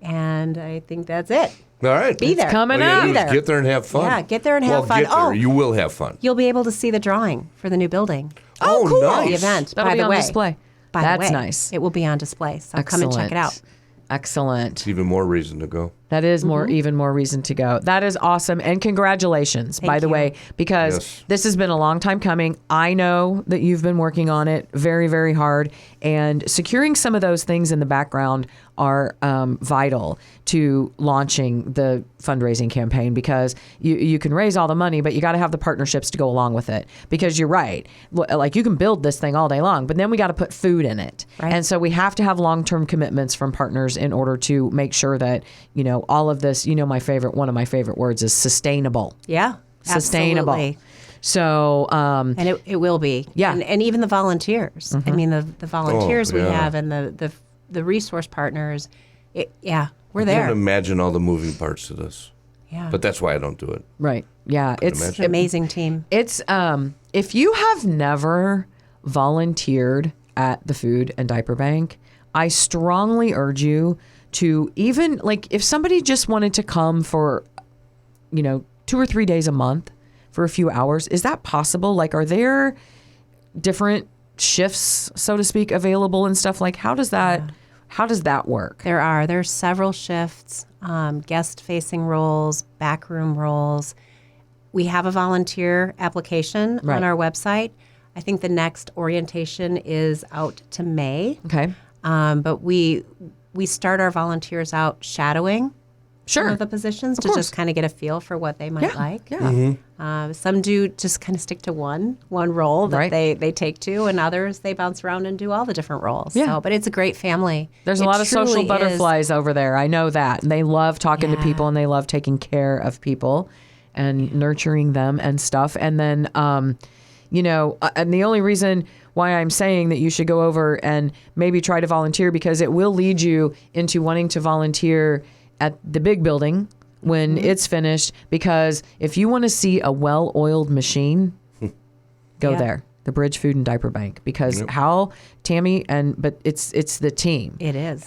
And I think that's it. All right. Be there. coming All you gotta up. do is Be there. get there and have fun. Yeah, get there and have fun. Get there. Oh. You will have fun. You'll be able to see the drawing for the new building. Oh, cool. Nice. The event, That'll by be the on way. display. By That's the way, nice. It will be on display. So come and check it out. Excellent. It's even more reason to go. That is even more reason to go. That is awesome. And congratulations, by the way, because this has been a long time coming. I know that you've been working on it very, very hard. And securing some of those things in the background are vital to launching the fundraising campaign, because you can raise all the money, but you got to have the partnerships to go along with it. Because you're right. Like, you can build this thing all day long, but then we got to put food in it. Right. And so we have to have long-term commitments from partners in order to make sure that, all of this, one of my favorite words is sustainable. Yeah, sustainable. Absolutely. So, and it will be. Yeah. And even the volunteers. I mean, the volunteers we have and the resource partners. We're I there. can't imagine all the moving parts to this. Yeah. But that's why I don't do it. Right. Yeah. It's amazing team. It's if you have never volunteered at the Food and Diaper Bank, I strongly urge you to, even if somebody just wanted to come for 2 or 3 days a month for a few hours, is that possible? Are there different shifts, so to speak, available and stuff? How does that work? There's several shifts, guest facing roles, backroom roles. We have a volunteer application on our website. I think the next orientation is out to May. Okay. But we start our volunteers out shadowing some of the positions to just kind of get a feel for what they might like. Yeah. Some do just kind of stick to one role that they take to, and others they bounce around and do all the different roles. Yeah. So, but it's a great family. There's a lot of social butterflies over there. I know that. And they love talking to people, and they love taking care of people and nurturing them and stuff. And then, and the only reason why I'm saying that you should go over and maybe try to volunteer, because it will lead you into wanting to volunteer at the big building when it's finished. Because if you want to see a well-oiled machine, go there, the Bridge Food and Diaper Bank. Because how Tammy but it's the team. It is,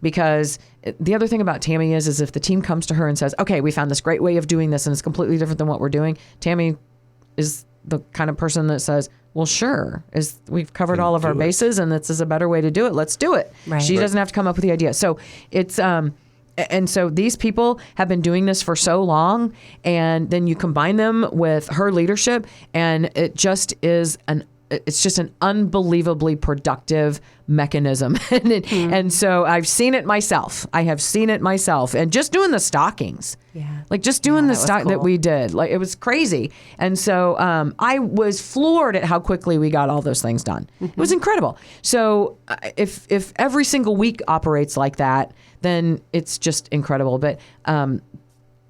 because the other thing about Tammy is if the team comes to her and says, "Okay, we found this great way of doing this, and it's completely different than what we're doing," Tammy is the kind of person that says, "Well, sure, we've covered all of our bases, and this is a better way to do it. Let's do it." Right. She doesn't have to come up with the idea. So it's and so these people have been doing this for so long, and then you combine them with her leadership, and it just is it's just an unbelievably productive mechanism. And so I've seen it myself. I have seen it myself. And just doing the stockings. Yeah. Just doing the stock cool. that we did. It was crazy. And so I was floored at how quickly we got all those things done. It was incredible. So if every single week operates like that, then it's just incredible. But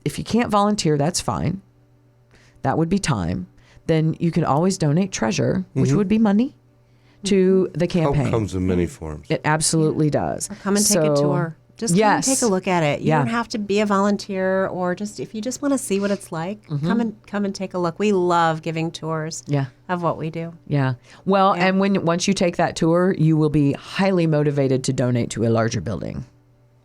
if you can't volunteer, that's fine. That would be time. Then you can always donate treasure, which would be money, to the campaign. Help comes in many forms. It absolutely does. Or come and take a tour. Just come and take a look at it. You don't have to be a volunteer, or if you just want to see what it's like, come and take a look. We love giving tours of what we do. Yeah. Well, and once you take that tour, you will be highly motivated to donate to a larger building.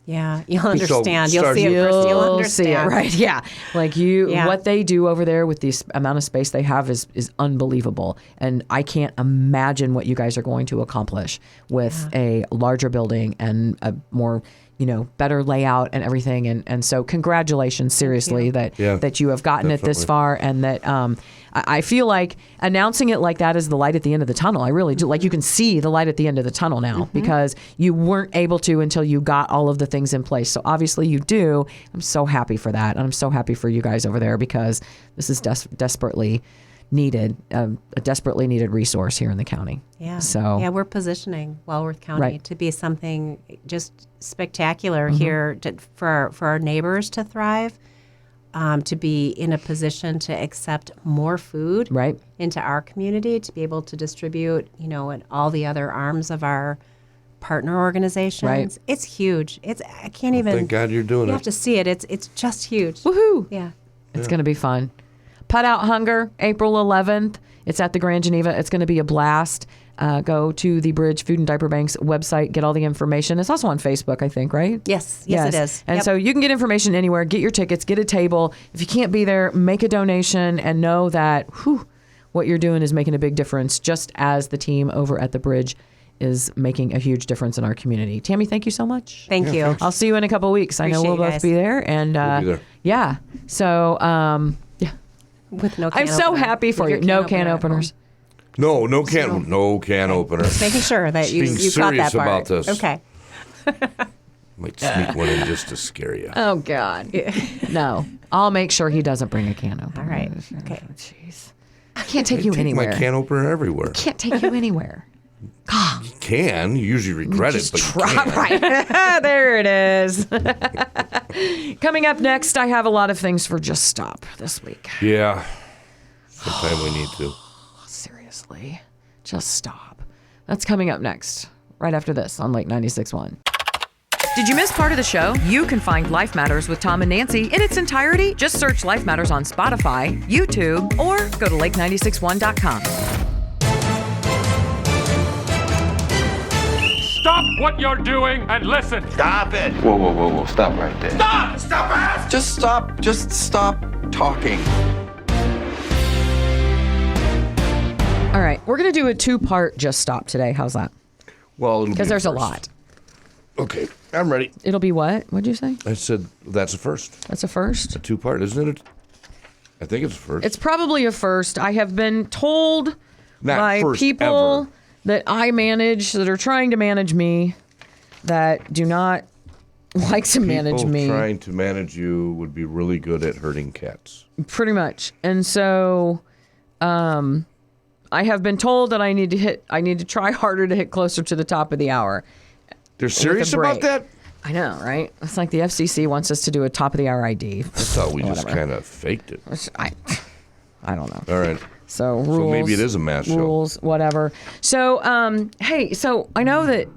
Yeah, you'll understand. You'll see it first. You'll understand. See it, right? Yeah. What they do over there with this amount of space they have is unbelievable. And I can't imagine what you guys are going to accomplish with a larger building and a more, better layout and everything. And so congratulations, seriously, that you have gotten it this far, and that I feel like announcing it like that is the light at the end of the tunnel. I really do. You can see the light at the end of the tunnel now, because you weren't able to until you got all of the things in place. So obviously you do. I'm so happy for that. And I'm so happy for you guys over there, because this is desperately needed, a desperately needed resource here in the county. Yeah. So we're positioning Walworth County to be something just spectacular here for our neighbors to thrive. To be in a position to accept more food into our community, to be able to distribute, in all the other arms of our partner organizations. Right. It's huge. I can't even. Thank God you're doing it. You have to see it. It's just huge. Woohoo! Yeah. It's going to be fun. Putt Out Hunger, April 11th. It's at the Grand Geneva. It's going to be a blast. Go to the Bridge Food and Diaper Bank's website, get all the information. It's also on Facebook, I think, right? Yes, it is. And so you can get information anywhere, get your tickets, get a table. If you can't be there, make a donation, and know that what you're doing is making a big difference, just as the team over at the Bridge is making a huge difference in our community. Tammy, thank you so much. Thank you. I'll see you in a couple of weeks. I know Appreciate we'll you both guys. be there. And We'll be there. yeah. So, yeah. With no can I'm so opener. happy for With you. your No can opener at openers. No can opener. home. Making sure that you being got that serious part. about this. Okay. Might sneak one in just to scare you. Oh, God. No. I'll make sure he doesn't bring a can opener. All right. Okay. Jeez. I can't take you Take anywhere. my can opener everywhere. Can't take you anywhere. You can. You usually regret it, but you can. Right. There it is. Coming up next, I have a lot of things for Just Stop this week. Yeah. Sometime we need to. Seriously. Just stop. That's coming up next, right after this on Lake 96.1. Did you miss part of the show? You can find Life Matters with Tom and Nancy in its entirety. Just search Life Matters on Spotify, YouTube, or go to lake961.com. Stop what you're doing and listen. Stop it. Whoa. Stop right there. Stop it! Just stop talking. All right, we're going to do a two-part Just Stop today. How's that? Well, Because there's a lot. Okay, I'm ready. It'll be what? What'd you say? I said that's a first. That's a first? A two-part, isn't it? I think it's a first. It's probably a first. I have been told Not by first people ever. that I manage, that are trying to manage me, that do not like to manage People me. trying to manage you would be really good at hurting cats. Pretty much. And so I have been told that I need to try harder to hit closer to the top of the hour. They're serious about break. that? I know, right? It's like the FCC wants us to do a top of the hour ID. I thought we just kind of faked it. I don't know. All right. So rules. maybe it is a mass show. Rules, whatever. So, hey, so I know that.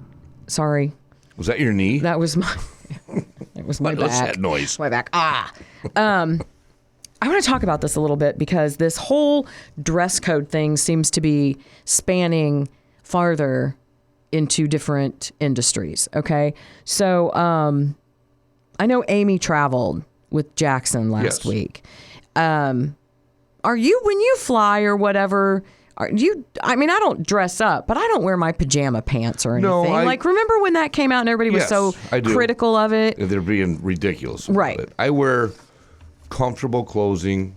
Sorry, Was that your knee? that was my. It was my What was back. that noise? My back. I want to talk about this a little bit because this whole dress code thing seems to be spanning farther into different industries. Okay, so I know Amy traveled with Jackson last Yes. week. Are you, when you fly or whatever, are you, I mean, I don't dress up, but I don't wear my pajama pants or anything. No, like, remember when that came out and everybody was Yes, so I do. critical of it? They're being ridiculous about Right. it. I wear comfortable clothing,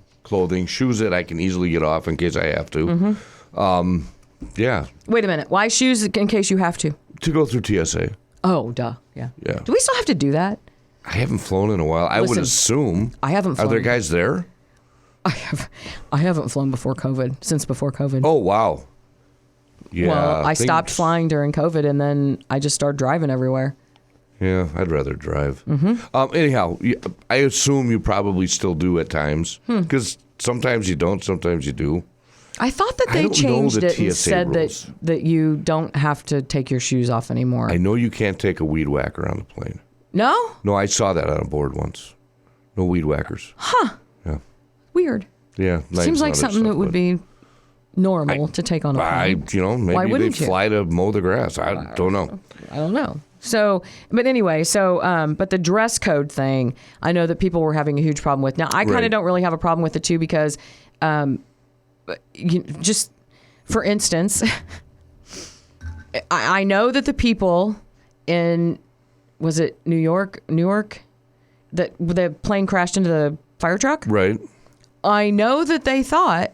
shoes that I can easily get off in case I have to. Mm-hmm. Yeah, Wait a minute. Why shoes in case you have to? to go through TSA. Oh, duh. Yeah. Yeah. Do we still have to do that? I haven't flown in a while. I would Listen, assume. I haven't Are there flown. guys there? I haven't flown before COVID, since before COVID. Oh, wow. Yeah. well, I stopped things- flying during COVID, and then I just started driving everywhere. Yeah, I'd rather drive. Mm-hmm. Anyhow, I assume you probably still do at times because sometimes you don't, sometimes you do. I thought that I they don't know changed the it and TSA said rules. that you don't have to take your shoes off anymore. I know you can't take a weed whacker on the plane. No? No, I saw that on a board once. No weed whackers. Weird. Yeah, Seems like knives on something it, that would but be normal to take on a plane. Why maybe they wouldn't you? fly to mow the grass. I don't know. I don't know. So, but anyway, but the dress code thing, I know that people were having a huge problem with. Now, I kind of Right. don't really have a problem with it too because, just for instance, I know that the people in, was it New York, that the plane crashed into the fire truck? Right. I know that they thought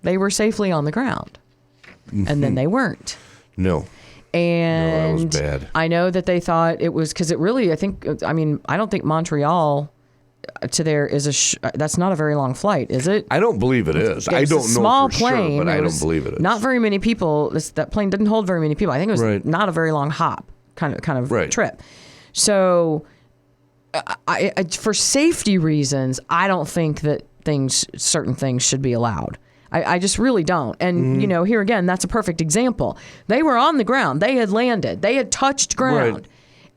they were safely on the ground, and then they weren't. No. And No, that was bad. I know that they thought it was because it really, I don't think Montreal to there is that's not a very long flight, is it? I don't believe it is. I It was don't a know small for plane. sure, but It I don't was believe it is. Not very many people. That plane didn't hold very many people. I think it was Right. not a very long hop kind of Right. trip. So, I for safety reasons, I don't think that certain things should be allowed. I just really don't. And, here again, that's a perfect example. They were on the ground. They had landed. They had touched ground. Right.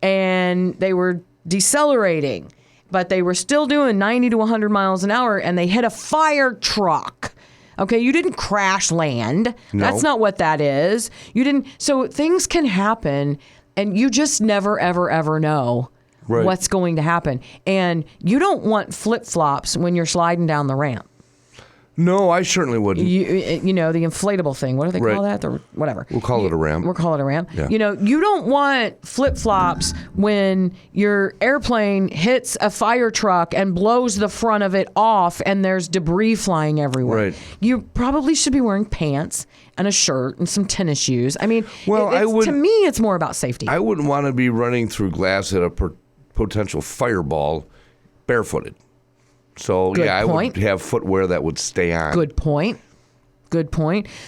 And they were decelerating. But they were still doing 90 to 100 miles an hour, and they hit a fire truck. Okay, you didn't crash land. No. That's not what that is. You didn't. So things can happen, and you just never, ever, ever know Right. what's going to happen. And you don't want flip-flops when you're sliding down the ramp. No, I certainly wouldn't. You know, the inflatable thing. What do they call that? The whatever. We'll call it a ramp. We'll call it a ramp. Yeah. You know, you don't want flip-flops when your airplane hits a fire truck and blows the front of it off and there's debris flying everywhere. Right. You probably should be wearing pants and a shirt and some tennis shoes. I mean, Well, to me, it's more about safety. I wouldn't want to be running through glass at a potential fireball barefooted. So, Good I point. would have footwear that would stay on. Good point.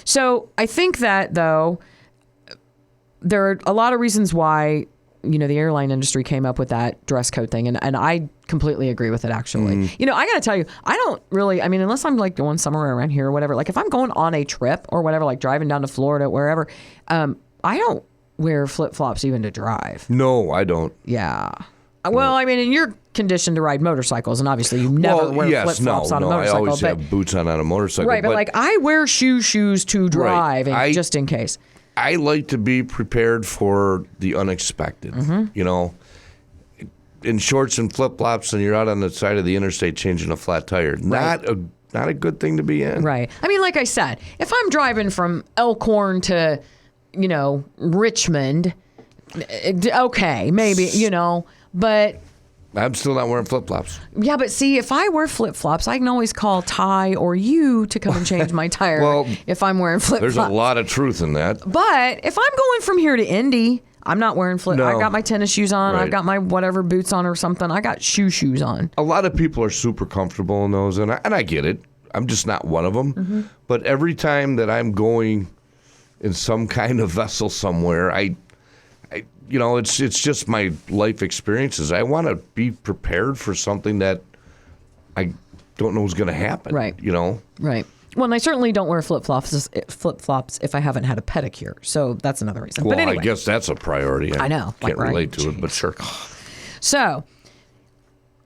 So I think that, though, there are a lot of reasons why, you know, the airline industry came up with that dress code thing. And I completely agree with it, actually. You know, I got to tell you, I don't really, I mean, unless I'm like going somewhere around here or whatever, like if I'm going on a trip or whatever, like driving down to Florida, wherever, I don't wear flip-flops even to drive. No, I don't. Yeah. Well, I mean, and you're conditioned to ride motorcycles, and obviously you never wear flip-flops on a motorcycle. I always have boots on a motorcycle. Right, but like I wear shoes to drive, and just in case. I like to be prepared for the unexpected. You know, in shorts and flip-flops, and you're out on the side of the interstate changing a flat tire. Not a good thing to be in. Right. I mean, like I said, if I'm driving from Elkhorn to, you know, Richmond, okay, maybe, you know. But I'm still not wearing flip-flops. Yeah, but see, if I wear flip-flops, I can always call Ty or you to come and change my tire. Well, if I'm wearing flip-flops. There's a lot of truth in that. But if I'm going from here to Indy, I'm not wearing flip. No. I got my tennis shoes on. Right. I've got my whatever boots on or something. I got shoes on. A lot of people are super comfortable in those, and I get it. I'm just not one of them. But every time that I'm going in some kind of vessel somewhere, you know, it's just my life experiences. I want to be prepared for something that I don't know is going to happen. Right. You know. Right. Well, and I certainly don't wear flip-flops if I haven't had a pedicure. So that's another reason. Well, but anyway. I guess that's a priority. I know. Can't relate to it, but sure. So,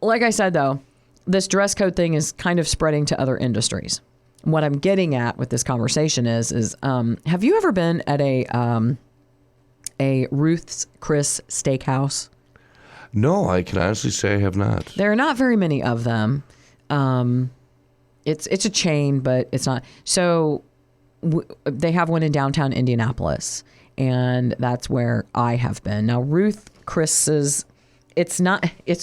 like I said, though, this dress code thing is kind of spreading to other industries. What I'm getting at with this conversation is have you ever been at a Ruth's Chris Steakhouse? No, I can honestly say I have not. There are not very many of them. It's a chain, but it's not. So they have one in downtown Indianapolis, and that's where I have been. Now, Ruth Chris's, it's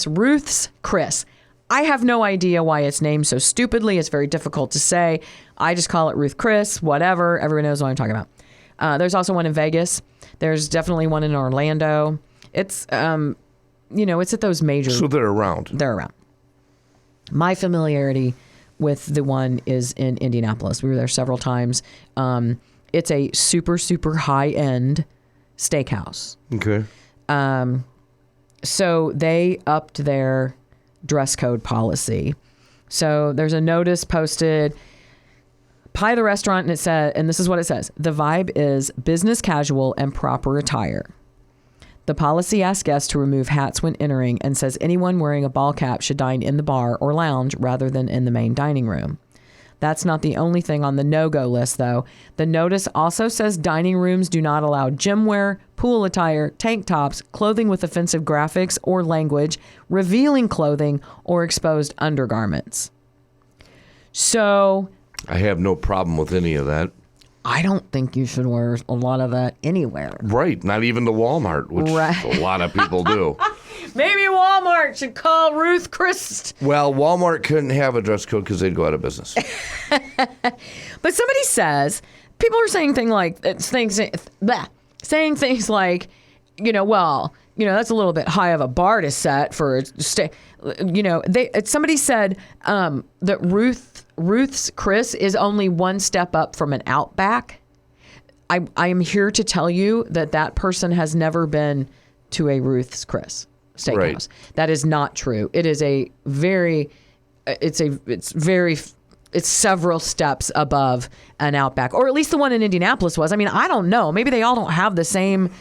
Ruth's Chris. I have no idea why it's named so stupidly. It's very difficult to say. I just call it Ruth Chris, whatever. Everyone knows what I'm talking about. There's also one in Vegas. There's definitely one in Orlando. It's, it's at those major. So they're around. They're around. My familiarity with the one is in Indianapolis. We were there several times. It's a super, super high-end steakhouse. Okay. So they upped their dress code policy. So there's a notice posted by the restaurant, and it says, and this is what it says: the vibe is business casual and proper attire. The policy asks guests to remove hats when entering and says anyone wearing a ball cap should dine in the bar or lounge rather than in the main dining room. That's not the only thing on the no-go list, though. The notice also says dining rooms do not allow gym wear, pool attire, tank tops, clothing with offensive graphics or language, revealing clothing, or exposed undergarments. So I have no problem with any of that. I don't think you should wear a lot of that anywhere. Right. Not even to Walmart, which a lot of people do. Maybe Walmart should call Ruth Chris. Well, Walmart couldn't have a dress code because they'd go out of business. But somebody says, people are saying things like, that's a little bit high of a bar to set for somebody said that Ruth's Chris is only one step up from an Outback. I am here to tell you that person has never been to a Ruth's Chris steakhouse. Right. That is not true. It is it's several steps above an Outback, or at least the one in Indianapolis was. I mean, I don't know. Maybe they all don't have the same,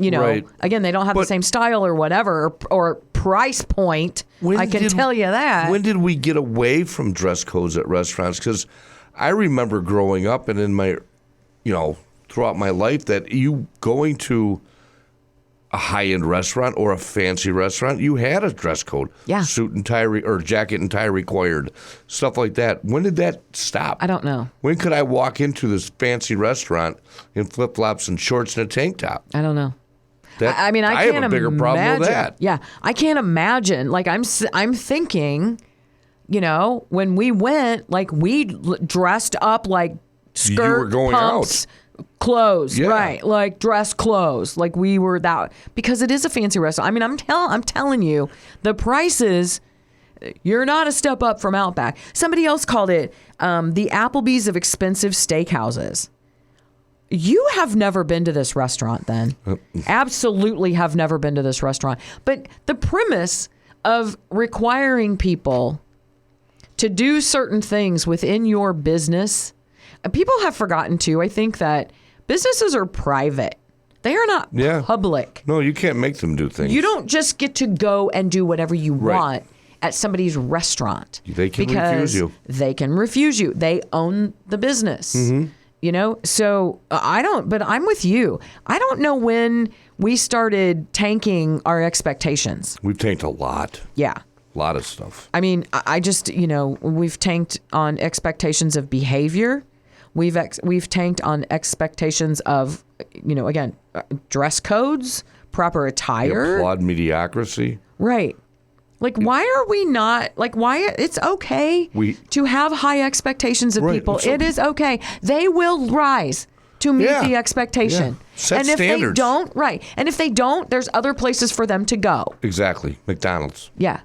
right. Again, they don't have the same style or whatever, or price point. I can tell you that. When did we get away from dress codes at restaurants? Because I remember growing up and in my, throughout my life, that you going to a high-end restaurant or a fancy restaurant, you had a dress code. Yeah. Suit and tie or jacket and tie required. Stuff like that. When did that stop? I don't know. When could I walk into this fancy restaurant in flip-flops and shorts and a tank top? I don't know. That, I mean, I can't have a bigger problem with that. Yeah, I can't imagine. Like, I'm thinking, you know, when we went, like, we dressed up like skirt, You were going pumps, clothes, Yeah. right? Like dress clothes, like we were that, because it is a fancy restaurant. I mean, I'm telling you, the prices. You're not a step up from Outback. Somebody else called it the Applebee's of expensive steakhouses. You have never been to this restaurant then. Absolutely have never been to this restaurant. But the premise of requiring people to do certain things within your business, people have forgotten too, I think, that businesses are private. They are not public. No, you can't make them do things. You don't just get to go and do whatever you Right. want at somebody's restaurant. They can because refuse you. They can refuse you. They own the business. Mm-hmm. You know, so but I'm with you. I don't know when we started tanking our expectations. We've tanked a lot. Yeah. A lot of stuff. I mean, I just, you know, we've tanked on expectations of behavior. We've tanked on expectations of, you know, again, dress codes, proper attire. You applaud mediocrity. Right. Like, why are we not, like, why, it's okay to have high expectations of people. It is okay. They will rise to meet the expectation. Yeah. Set and if standards. they don't, right. And if they don't, there's other places for them to go. Exactly. McDonald's. Yeah.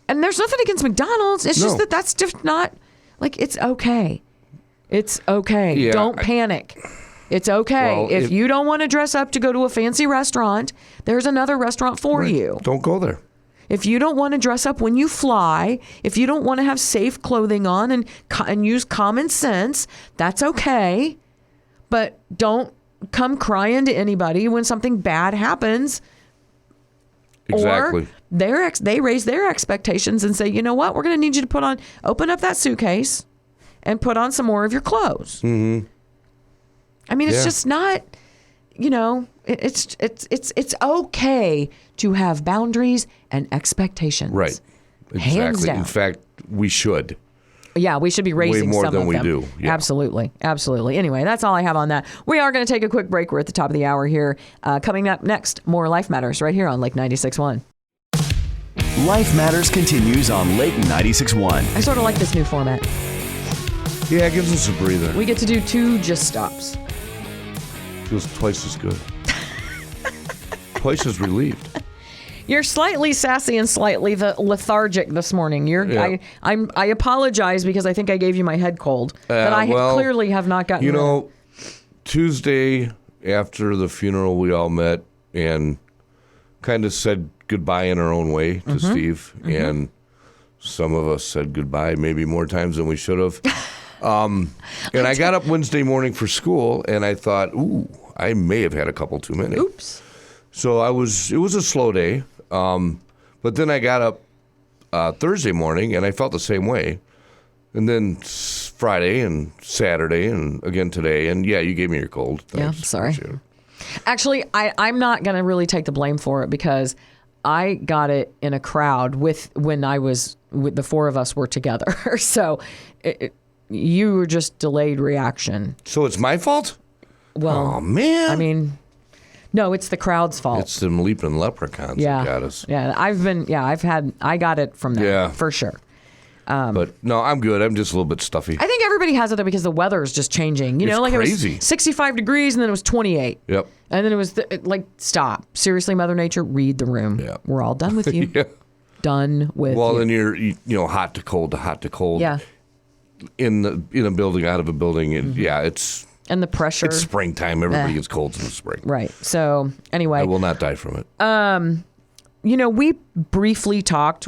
And there's nothing against McDonald's. It's just that that's just not, like, it's okay. It's okay. Yeah, Don't panic. It's okay. Well, if you don't want to dress up to go to a fancy restaurant, there's another restaurant for you. Don't go there. If you don't want to dress up when you fly, if you don't want to have safe clothing on and use common sense, that's okay. But don't come crying to anybody when something bad happens. Exactly. Or they raise their expectations and say, you know what, we're going to need you to open up that suitcase and put on some more of your clothes. Mm-hmm. I mean, it's just not, you know, it's okay to have boundaries and expectations. Right. Exactly. Hands down. In fact, we should. Yeah, we should be raising more some than of we them. do. Yeah. Absolutely. Absolutely. Anyway, that's all I have on that. We are going to take a quick break. We're at the top of the hour here. Coming up next, more Life Matters right here on Lake 96.1. Life Matters continues on Lake 96.1. I sort of like this new format. Yeah, it gives us a breather. We get to do 2 just stops. Feels twice as good. Twice as relieved. You're slightly sassy and slightly lethargic this morning. I apologize because I think I gave you my head cold, but I clearly have not gotten. You know, Tuesday after the funeral, we all met and kind of said goodbye in our own way to Steve, and some of us said goodbye maybe more times than we should have. And I got up Wednesday morning for school, and I thought, ooh, I may have had a couple too many. Oops. So it was a slow day. But then I got up Thursday morning, and I felt the same way. And then Friday and Saturday and again today. And, yeah, you gave me your cold. Thanks. Yeah, sorry. Actually, I'm not going to really take the blame for it because I got it in a crowd when the 4 of us were together. So you were just delayed reaction. So it's my fault? Well, oh, man. I mean, no, it's the crowd's fault. It's them leaping leprechauns that got us. Yeah, I got it from them for sure. But no, I'm good. I'm just a little bit stuffy. I think everybody has it though because the weather is just changing. You know, like crazy. It was 65 degrees and then it was 28. Yep. And then it was stop. Seriously, Mother Nature, read the room. Yeah. We're all done with you. Yeah. Done with you. Well, then you're hot to cold to hot to cold. Yeah. In a building, out of a building. It's and the pressure. It's springtime. Everybody gets colds in the spring. Right. So anyway, I will not die from it. You know, we briefly talked,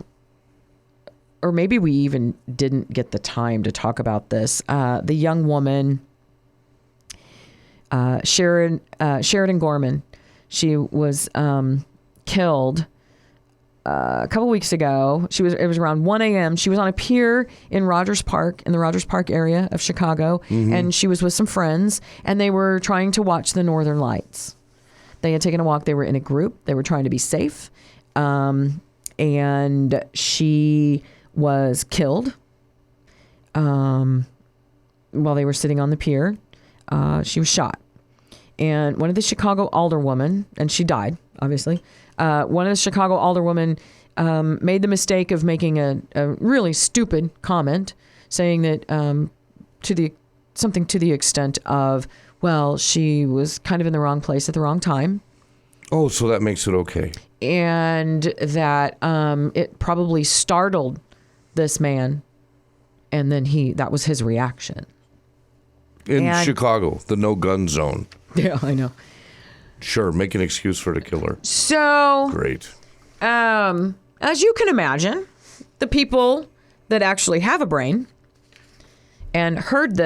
or maybe we even didn't get the time to talk about this. The young woman, Sheridan Gorman, she was killed a couple weeks ago. It was around 1 a.m. She was on a pier in Rogers Park, in the Rogers Park area of Chicago, and she was with some friends, and they were trying to watch the Northern Lights. They had taken a walk. They were in a group. They were trying to be safe. And she was killed while they were sitting on the pier. She was shot. And one of the Chicago alderwomen, and she died, obviously, one of the Chicago alderwomen made the mistake of making a really stupid comment, saying that something to the extent of, well, she was kind of in the wrong place at the wrong time. Oh, so that makes it okay. And that it probably startled this man, and then that was his reaction. In Chicago, the no-gun zone. Yeah, I know. Sure, make an excuse for the killer. So... Great. As you can imagine, the people that actually have a brain and heard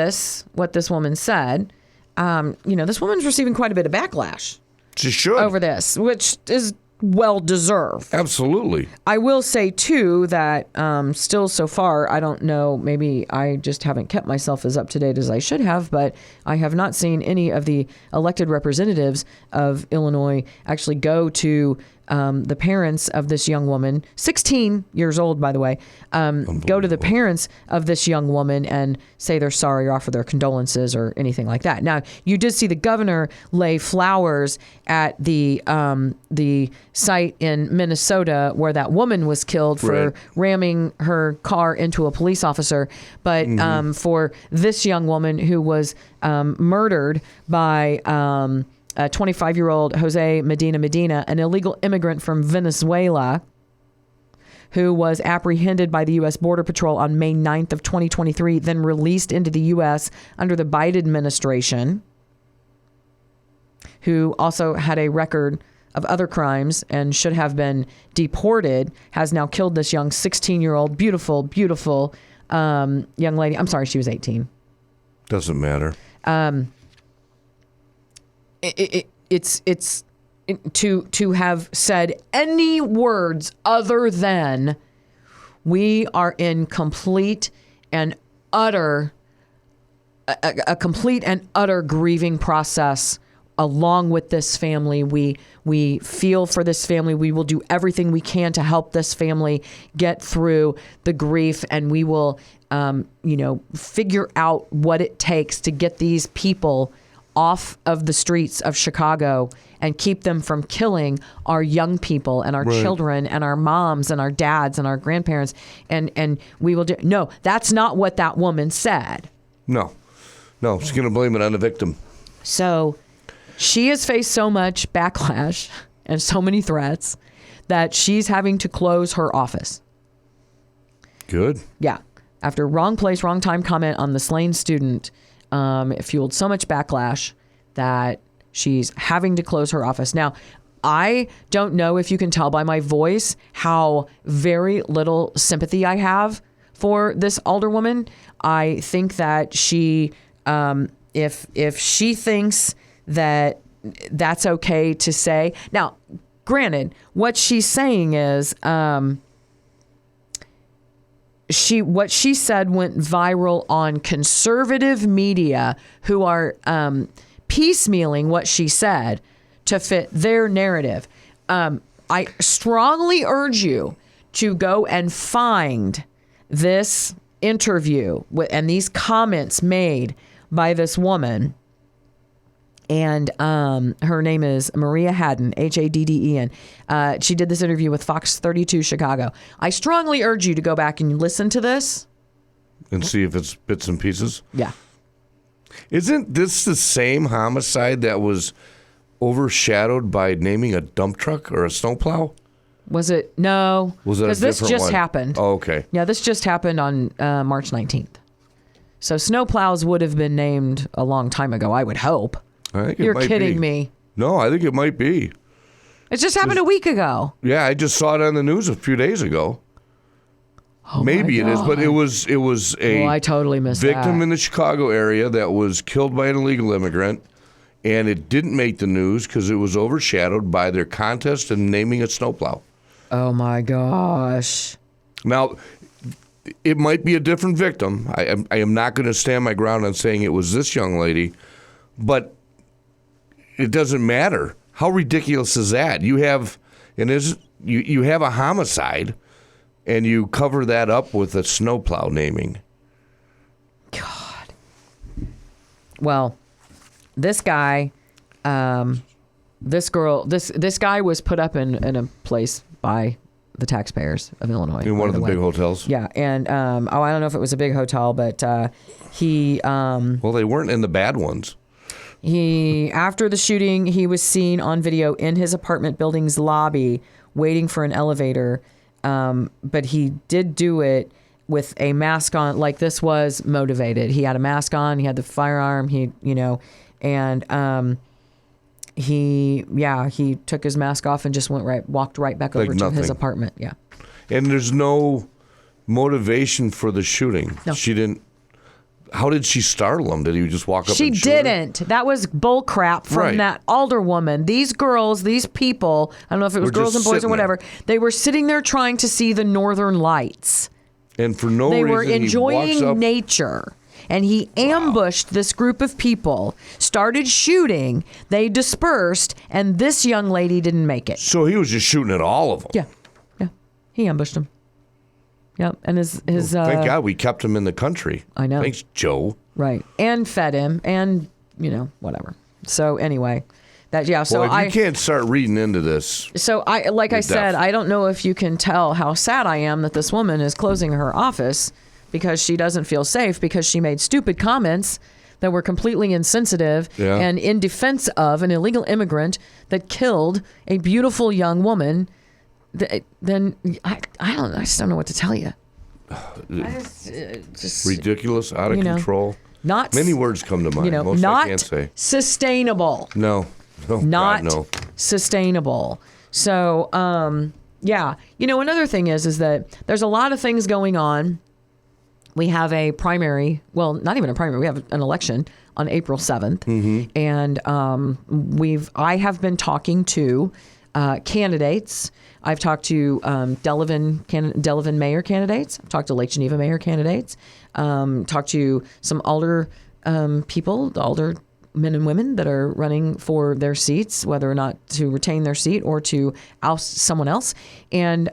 what this woman said, this woman's receiving quite a bit of backlash. She should. Over this, which is well deserved. Absolutely. I will say, too, that still so far, I don't know, maybe I just haven't kept myself as up to date as I should have, but I have not seen any of the elected representatives of Illinois actually go to the parents of this young woman, 16 years old, by the way, go to the parents of this young woman and say they're sorry or offer their condolences or anything like that. Now, you did see the governor lay flowers at the site in Minnesota where that woman was killed for ramming her car into a police officer. But for this young woman who was murdered by... a 25-year-old Jose Medina, an illegal immigrant from Venezuela who was apprehended by the U.S. Border Patrol on May 9th of 2023, then released into the U.S. under the Biden administration, who also had a record of other crimes and should have been deported, has now killed this young 16-year-old, beautiful, beautiful young lady. I'm sorry, she was 18. Doesn't matter. It's to have said any words other than we are in complete and utter a complete and utter grieving process along with this family. We feel for this family. We will do everything we can to help this family get through the grief, and we will figure out what it takes to get these people off of the streets of Chicago and keep them from killing our young people and our children and our moms and our dads and our grandparents. And we will do. No, that's not what that woman said. No, she's going to blame it on the victim. So she has faced so much backlash and so many threats that she's having to close her office. Good. Yeah. After wrong place, wrong time comment on the slain student, it fueled so much backlash that she's having to close her office. Now, I don't know if you can tell by my voice how very little sympathy I have for this alderwoman. I think that she, if she thinks that that's okay to say. Now, granted, what she's saying is, what she said went viral on conservative media who are piecemealing what she said to fit their narrative. I strongly urge you to go and find this interview and these comments made by this woman. And her name is Maria Hadden, Hadden. She did this interview with Fox 32 Chicago. I strongly urge you to go back and listen to this. And see if it's bits and pieces? Yeah. Isn't this the same homicide that was overshadowed by naming a dump truck or a snowplow? Was it? No. Was it a different Because this just one? happened. Oh, okay. Yeah, this just happened on March 19th. So snowplows would have been named a long time ago, I would hope. I think it You're might kidding be. me. No, I think it might be. It just happened a week ago. Yeah, I just saw it on the news a few days ago. Oh Maybe my it is, God. but it was a I totally missed victim that. in the Chicago area that was killed by an illegal immigrant, and it didn't make the news because it was overshadowed by their contest in naming a snowplow. Oh my gosh. Now, it might be a different victim. I am not going to stand my ground on saying it was this young lady, but it doesn't matter. How ridiculous is that? You have you have a homicide, and you cover that up with a snowplow naming. God. Well, this guy, this guy was put up in a place by the taxpayers of Illinois. In one of the big hotels? Yeah, and I don't know if it was a big hotel, but he... well, they weren't in the bad ones. After the shooting, he was seen on video in his apartment building's lobby waiting for an elevator, but he did do it with a mask on. Like, this was motivated. He had a mask on, he had the firearm, and he took his mask off and just walked right back over to his apartment. Yeah. And there's no motivation for the shooting. No. She didn't. How did she startle him? Did he just walk up She and shoot her? didn't. That was bull crap from that alderwoman. These girls, these people, I don't know if it was girls and boys or whatever, they were sitting there trying to see the northern lights. And for no reason, they were he walks enjoying up. nature. And he ambushed this group of people, started shooting, they dispersed, and this young lady didn't make it. So he was just shooting at all of them. Yeah. He ambushed them. Yep. And his thank God we kept him in the country. I know. Thanks, Joe. Right. And fed him and, whatever. So anyway, so if you can't start reading into this. So I said, I don't know if you can tell how sad I am that this woman is closing her office because she doesn't feel safe because she made stupid comments that were completely insensitive and in defense of an illegal immigrant that killed a beautiful young woman. Then I just don't know what to tell you. Just ridiculous, out of control. Not many words come to mind. Most not I can't say. Sustainable. No, not God, no. Sustainable. So another thing is that there's a lot of things going on. We have a primary. Well, not even a primary. We have an election on April 7th, and I have been talking to candidates. I've talked to Delavan mayor candidates. I've talked to Lake Geneva mayor candidates. Talked to some alder people, the alder men and women that are running for their seats, whether or not to retain their seat or to oust someone else. And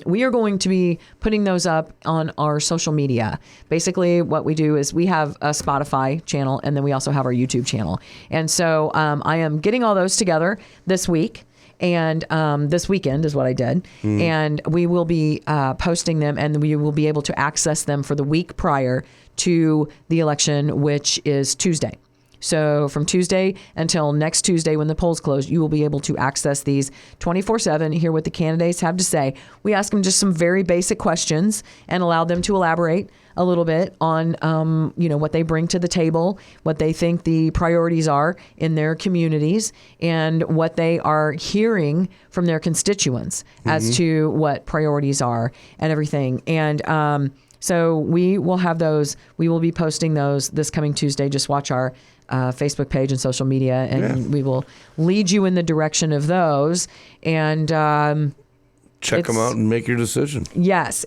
we are going to be putting those up on our social media. Basically, what we do is we have a Spotify channel, and then we also have our YouTube channel. And so I am getting all those together this week. And this weekend is what I did. And we will be posting them, and we will be able to access them for the week prior to the election, which is Tuesday. So from Tuesday until next Tuesday when the polls close, you will be able to access these 24/7, hear what the candidates have to say. We ask them just some very basic questions and allow them to elaborate a little bit on, what they bring to the table, what they think the priorities are in their communities, and what they are hearing from their constituents as to what priorities are and everything. And so we will have those. We will be posting those this coming Tuesday. Just watch our Facebook page and social media, and we will lead you in the direction of those. And check them out and make your decision. Yes,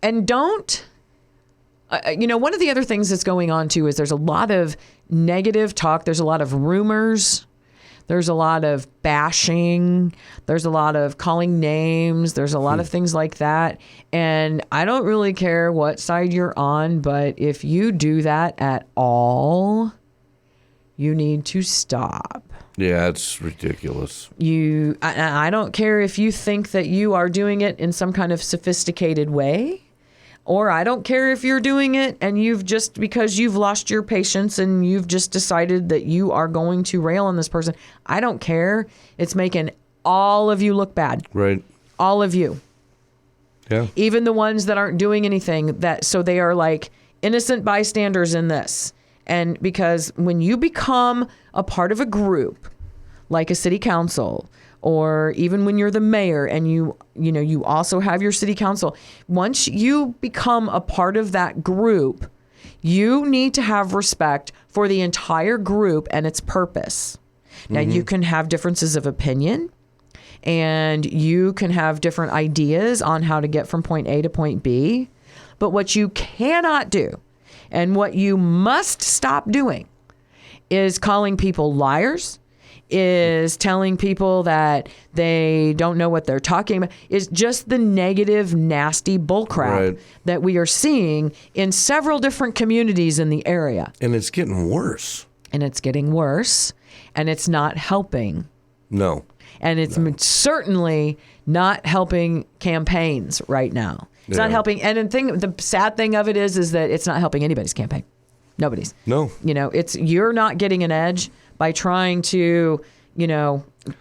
and don't. One of the other things that's going on too is there's a lot of negative talk. There's a lot of rumors. There's a lot of bashing. There's a lot of calling names. There's a lot of things like that. And I don't really care what side you're on, but if you do that at all, you need to stop. Yeah, it's ridiculous. I don't care if you think that you are doing it in some kind of sophisticated way. Or I don't care if you're doing it and because you've lost your patience and you've just decided that you are going to rail on this person. I don't care. It's making all of you look bad. Right. All of you. Yeah. Even the ones that aren't doing anything, so they are like innocent bystanders in this. And because when you become a part of a group, like a city council, or even when you're the mayor and you also have your city council, once you become a part of that group, you need to have respect for the entire group and its purpose. Now, you can have differences of opinion, and you can have different ideas on how to get from point A to point B, but what you cannot do and what you must stop doing is calling people liars, is telling people that they don't know what they're talking about. Is just the negative, nasty bullcrap that we are seeing in several different communities in the area. And it's getting worse. And it's getting worse, and it's not helping. No. And it's certainly not helping campaigns right now. It's not helping. And the sad thing of it is that it's not helping anybody's campaign. Nobody's. No. You're not getting an edge by trying to,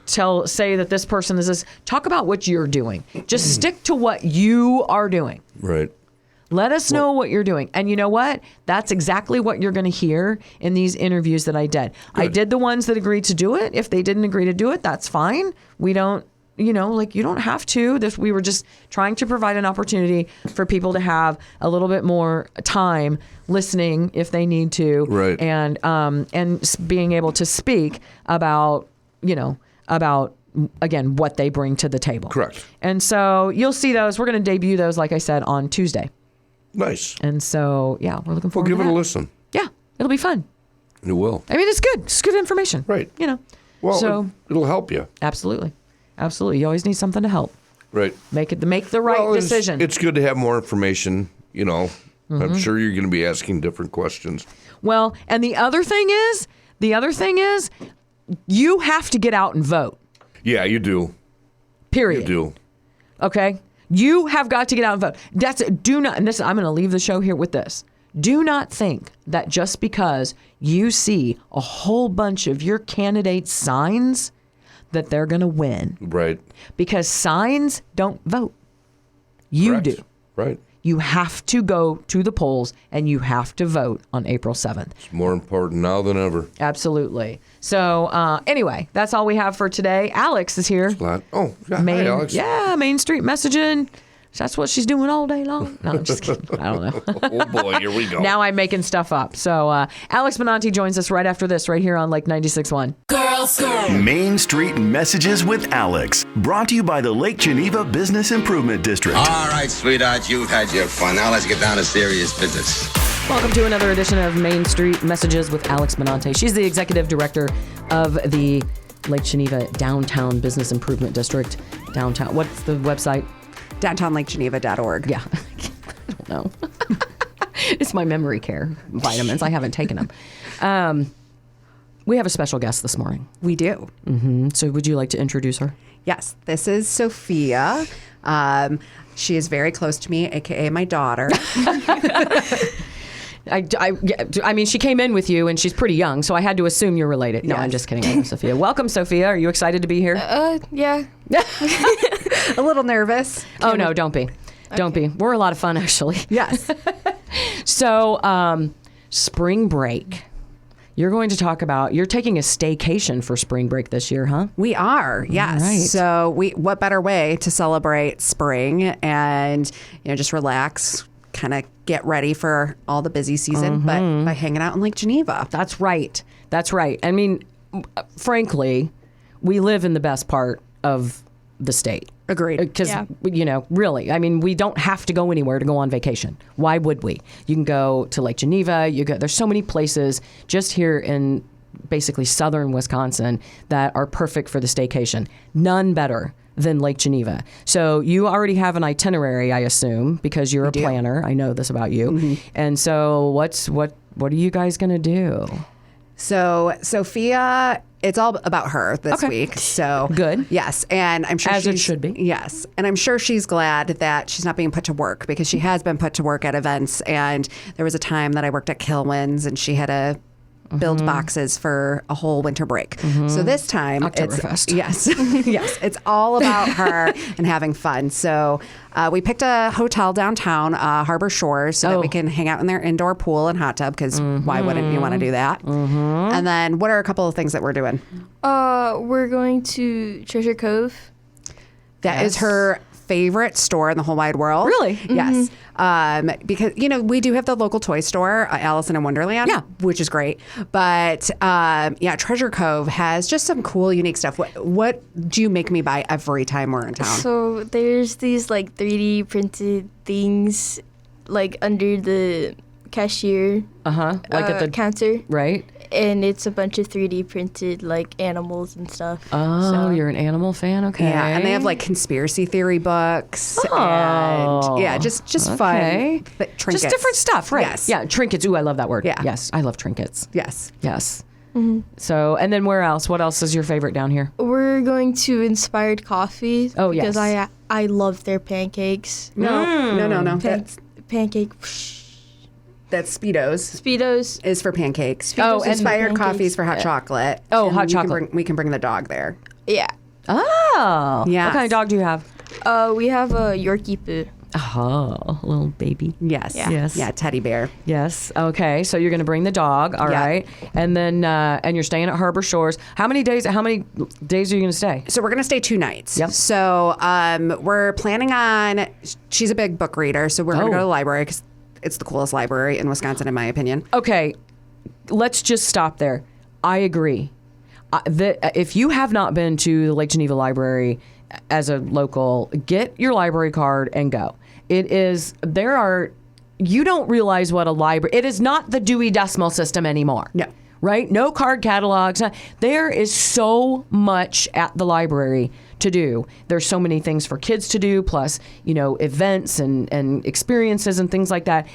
say that this person is this. Talk about what you're doing. Just stick to what you are doing. Right. Let us know what you're doing. And you know what? That's exactly what you're going to hear in these interviews that I did. Good. I did the ones that agreed to do it. If they didn't agree to do it, that's fine. We don't, you don't have to. We were just trying to provide an opportunity for people to have a little bit more time listening if they need to. Right. And being able to speak about, again, what they bring to the table. Correct. And so you'll see those. We're going to debut those, like I said, on Tuesday. Nice. And so, we're looking forward to that. Well, give it a listen. Yeah, it'll be fun. It will. I mean, it's good. It's good information. Right. Well, so it'll help you. Absolutely. Absolutely. You always need something to help. Right. Make the right decision. It's good to have more information, I'm sure you're going to be asking different questions. Well, and the other thing is, you have to get out and vote. Yeah, you do. Period. You do. Okay? You have got to get out and vote. I'm going to leave the show here with this. Do not think that just because you see a whole bunch of your candidates' signs that they're going to win. Right. Because signs don't vote. You Correct. do. Right. You have to go to the polls and you have to vote on April 7th. It's more important now than ever. Absolutely. So anyway, that's all we have for today. Alex is here. Oh, yeah. Hi, Alex. Yeah, Main Street messaging. That's what she's doing all day long. No, I'm just kidding. I don't know. Oh, boy, here we go. Now I'm making stuff up. So Alex Benanti joins us right after this, right here on Lake 96.1. Main Street Messages with Alex. Brought to you by the Lake Geneva Business Improvement District. All right, sweetheart, you've had your fun. Now let's get down to serious business. Welcome to another edition of Main Street Messages with Alex Benanti. She's the executive director of the Lake Geneva Downtown Business Improvement District. Downtown. What's the website? DowntownLakeGeneva.org. Yeah. I don't know. It's my memory care vitamins. I haven't taken them. We have a special guest this morning. We do. Mm-hmm. So would you like to introduce her? Yes. This is Sophia. She is very close to me, a.k.a. my daughter. I mean, she came in with you, and she's pretty young, so I had to assume you're related. No, Yes. I'm just kidding. I know Sophia. Welcome, Sophia. Are you excited to be here? Yeah. A little nervous. Oh, no, don't be. Don't be. We're a lot of fun, actually. Yes. So, spring break. You're going to talk about, you're taking a staycation for spring break this year, huh? We are, yes. Right. So what better way to celebrate spring and, just relax, kind of get ready for all the busy season, but by hanging out in Lake Geneva. That's right. That's right. I mean, frankly, we live in the best part of the state. Agreed. Because, really, I mean, we don't have to go anywhere to go on vacation. Why would we? You can go to Lake Geneva. There's so many places just here in basically southern Wisconsin that are perfect for the staycation. None better than Lake Geneva. So you already have an itinerary, I assume, because you're a planner. I know this about you. Mm-hmm. And so what are you guys going to do? So Sophia, it's all about her this week. So good. Yes, and I'm sure it should be. Yes, and I'm sure she's glad that she's not being put to work because she has been put to work at events. And there was a time that I worked at Kilwins, and she had to build boxes for a whole winter break. So this time, Oktoberfest. Yes, it's all about her and having fun. So we picked a hotel downtown, Harbor Shores, so that we can hang out in their indoor pool and hot tub, because why wouldn't you want to do that? And then what are a couple of things that we're doing? We're going to Treasure Cove. That is her favorite store in the whole wide world. Really? Yes. Because, we do have the local toy store, Allison in Wonderland, which is great. But, Treasure Cove has just some cool, unique stuff. What do you make me buy every time we're in town? So there's these, 3D printed things, under the cashier like at the counter. Right. and it's a bunch of 3D printed like animals and stuff. Oh, you're an animal fan? Okay. Yeah, and they have like conspiracy theory books. Oh. And yeah, just fun trinkets. Just different stuff, right? Yes. Yeah, trinkets. Ooh, I love that word. Yeah. Yes, I love trinkets. Yes. Yes. So, and then where else? What else is your favorite down here? We're going to Inspired Coffee. Oh, because yes. I love their pancakes. No. Pancake. That's Speedos. Speedos Is for pancakes. Speedos is for Inspired pancakes. Coffees for hot chocolate. Oh, And hot we can chocolate. we can bring the dog there. Yeah. Oh. Yes. What kind of dog do you have? We have a Yorkie Poo. Oh, a little baby. Yes. Yeah. Yes. Yeah, teddy bear. Yes. Okay. So you're going to bring the dog. All Yeah. right. And then, and you're staying at Harbor Shores. How many days are you going to stay? So we're going to stay 2 nights. Yep. So we're planning on, she's a big book reader, so we're going to go to the library because it's the coolest library in Wisconsin, in my opinion. Okay. Let's just stop there. I agree. If you have not been to the Lake Geneva Library as a local, get your library card and go. You don't realize what a library, it is not the Dewey Decimal System anymore. No. Right? No card catalogs. There is so much at the library to do. There's so many things for kids to do, plus, events and experiences and things like that.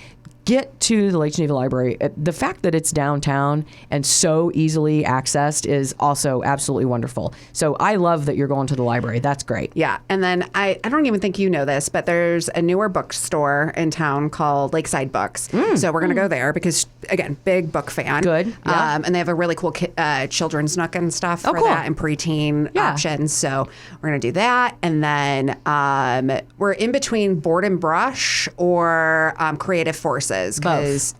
Get to the Lake Geneva Library. The fact that it's downtown and so easily accessed is also absolutely wonderful. So I love that you're going to the library. That's great. Yeah. And then I don't even think you know this, but there's a newer bookstore in town called Lakeside Books. So we're going to go there because, again, big book fan. Good. Yeah. And they have a really cool children's nook and stuff for cool. that and preteen options. So we're going to do that. And then we're in between Board and Brush or Creative Forces. Because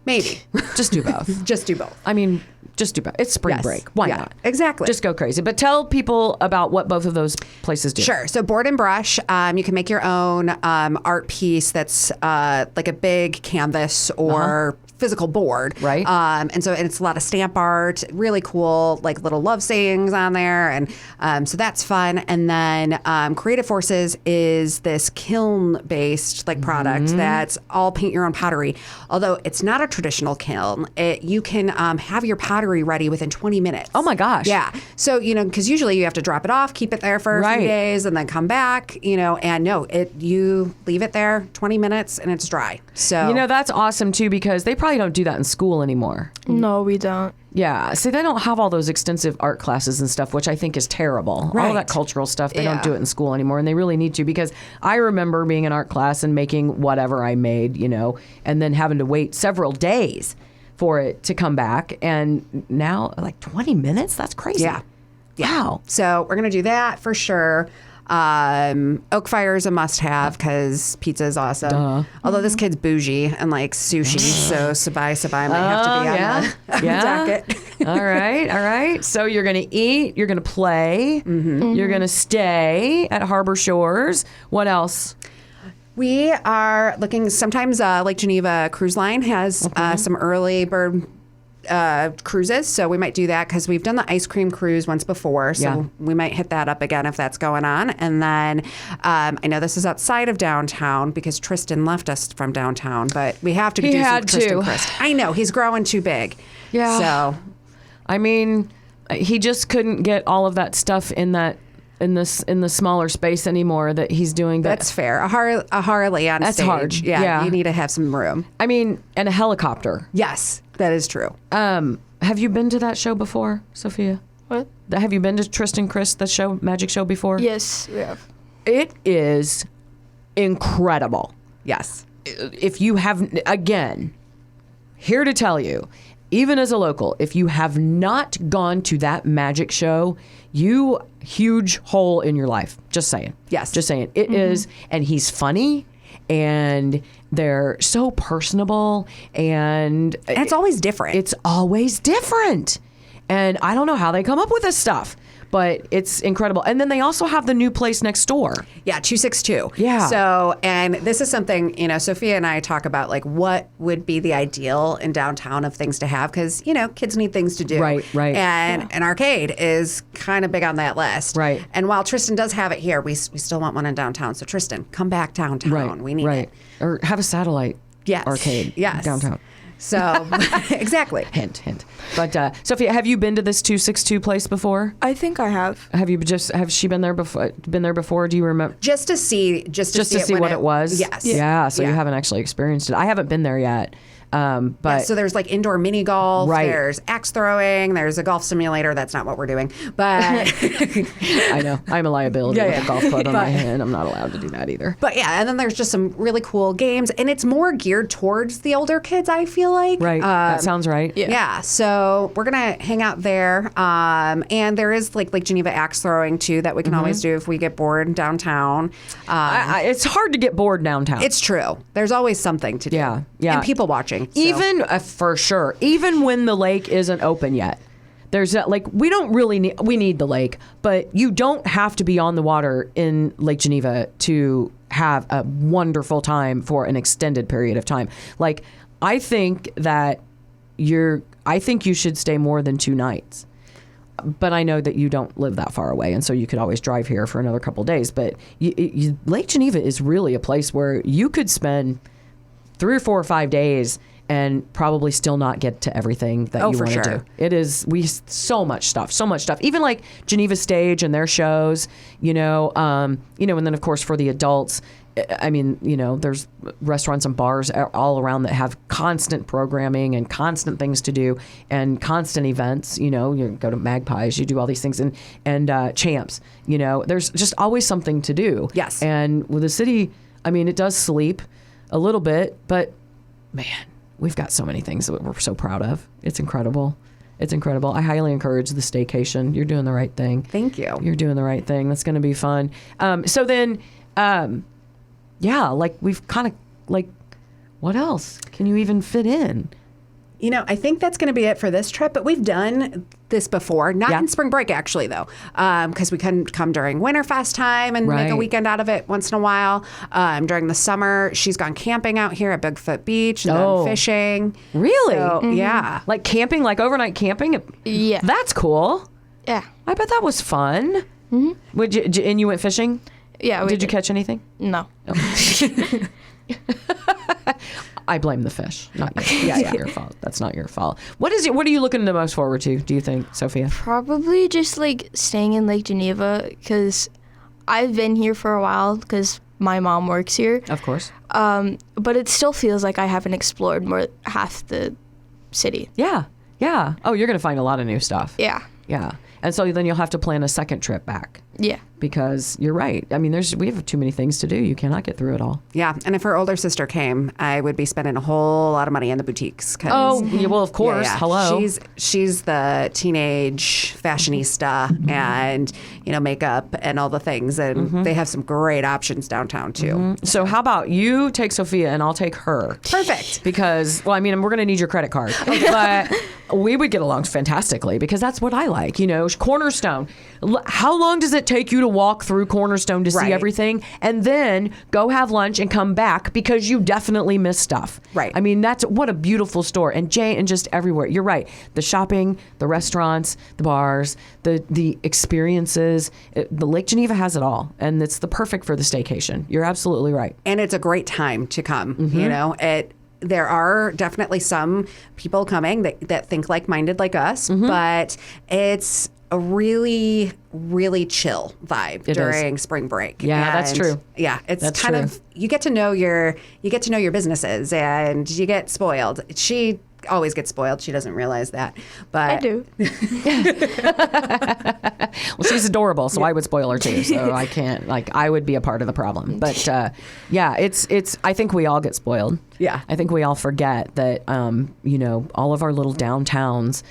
maybe. Just do both. Just do both. I mean, just do both. It's spring break. Why not? Exactly. Just go crazy. But tell people about what both of those places do. Sure. So Board and Brush, you can make your own art piece that's like a big canvas or physical board. Right. And it's a lot of stamp art, really cool, like little love sayings on there. And so that's fun. And then Creative Forces is this kiln-based product that's all paint your own pottery. Although it's not a traditional kiln, you can have your pottery ready within 20 minutes. Oh my gosh. Yeah. So, because usually you have to drop it off, keep it there for a few days, and then come back, and no, you leave it there 20 minutes and it's dry. So, that's awesome too, because they probably don't do that in school anymore. No, we don't. Yeah. See, they don't have all those extensive art classes and stuff, which I think is terrible. Right. All that cultural stuff, they don't do it in school anymore, and they really need to, because I remember being in art class and making whatever I made, and then having to wait several days for it to come back. And now, 20 minutes? That's crazy. Yeah. Wow. So we're going to do that for sure. Oak Fire is a must-have because pizza is awesome. Duh. Although this kid's bougie and sushi, so Sabai might have to be on the docket. All right. So you're going to eat, you're going to play, you're going to stay at Harbor Shores. What else? We are looking, sometimes Lake Geneva Cruise Line has some early bird cruises, so we might do that because we've done the ice cream cruise once before, so we might hit that up again if that's going on. And then I know this is outside of downtown because Tristan left us from downtown, but we have to do some Tristan Christ. I know, he's growing too big. Yeah. So, I mean, he just couldn't get all of that stuff in the smaller space anymore that he's doing. That's fair. A Harley on that's stage. Hard. Yeah, you need to have some room. I mean, and a helicopter. Yes, that is true. Have you been to that show before, Sophia? What? Have you been to Tristan Chris, the magic show before? Yes, we have. It is incredible. Yes. If you have, again, here to tell you, even as a local, if you have not gone to that magic show, huge hole in your life. Just saying. Yes. Just saying. It is, and he's funny, and they're so personable, and it's always different. It's always different. And I don't know how they come up with this stuff, but it's incredible. And then they also have the new place next door. Yeah, 262. Yeah. So, and this is something, Sophia and I talk about, what would be the ideal in downtown of things to have, because, kids need things to do. Right. And an arcade is kind of big on that list. Right. And while Tristan does have it here, we still want one in downtown. So, Tristan, come back downtown. Right. We need it. Or have a satellite arcade Yes. downtown. So, exactly. Hint. But Sophia, have you been to this 262 place before? I think I have. Have she been there before? Do you remember? Just to see what it was? Yes. Yeah, so you haven't actually experienced it. I haven't been there yet. But so there's like indoor mini golf, Right. there's axe throwing, there's a golf simulator. That's not what we're doing, but I know I'm a liability with a golf club on my hand. I'm not allowed to do that either. But yeah, and then there's just some really cool games, and it's more geared towards the older kids, I feel like. Right. That sounds right. Yeah. So we're gonna hang out there, and there is like Lake Geneva axe throwing too that we can always do if we get bored downtown. It's hard to get bored downtown. It's true. There's always something to do. Yeah. And people watching. So. Even for sure, even when the lake isn't open yet, there's we don't really need the lake, but you don't have to be on the water in Lake Geneva to have a wonderful time for an extended period of time. Like, I think you should stay more than 2 nights. But I know that you don't live that far away, and so you could always drive here for another couple of days. But Lake Geneva is really a place where you could spend 3 or 4 or 5 days and probably still not get to everything that you want to do. It is so much stuff. Even like Geneva Stage and their shows, and then of course for the adults, I mean, there's restaurants and bars all around that have constant programming and constant things to do and constant events. You go to Magpies, you do all these things, and Champs. There's just always something to do. Yes. And with the city, I mean, it does sleep a little bit, but man, we've got so many things that we're so proud of. It's incredible. I highly encourage the staycation. You're doing the right thing. Thank you. You're doing the right thing. That's going to be fun. So then, we've kind of what else can you even fit in? I think that's going to be it for this trip, but we've done this before, not in spring break actually though, because we couldn't come during Winterfest time and make a weekend out of it once in a while. During the summer, she's gone camping out here at Bigfoot Beach and done fishing. Really? So, yeah. Like camping, like overnight camping? Yeah. That's cool. Yeah. I bet that was fun. Mm-hmm. And you went fishing? Yeah. Did you catch anything? No. I blame the fish, not you. Yeah, not your fault. That's not your fault. What are you looking the most forward to, do you think, Sophia? Probably just staying in Lake Geneva, because I've been here for a while because my mom works here. Of course. But it still feels like I haven't explored more half the city. Yeah. Oh, you're going to find a lot of new stuff. Yeah. And so then you'll have to plan a second trip back. Yeah. Because you're right. I mean, we have too many things to do. You cannot get through it all. Yeah. And if her older sister came, I would be spending a whole lot of money in the boutiques. Oh, yeah, well, of course. Yeah. Hello. She's the teenage fashionista and, makeup and all the things. And they have some great options downtown, too. So how about you take Sophia and I'll take her? Perfect. Because, we're going to need your credit card. But we would get along fantastically because that's what I like. Cornerstone. How long does it take you to walk through Cornerstone to see everything and then go have lunch and come back because you definitely miss stuff? Right. I mean, what a beautiful store. And just everywhere. You're right. The shopping, the restaurants, the bars, the experiences. The Lake Geneva has it all. And it's the perfect for the staycation. You're absolutely right. And it's a great time to come. There are definitely some people coming that think like-minded like us, but it's a really, really chill vibe during spring break. Yeah, that's true. Yeah, it's kind of you get to know your businesses and you get spoiled. She always gets spoiled. She doesn't realize that, but I do. Well, she's adorable, so I would spoil her too. So I can't. I would be a part of the problem. But it's. I think we all get spoiled. Yeah. I think we all forget that. All of our little downtowns.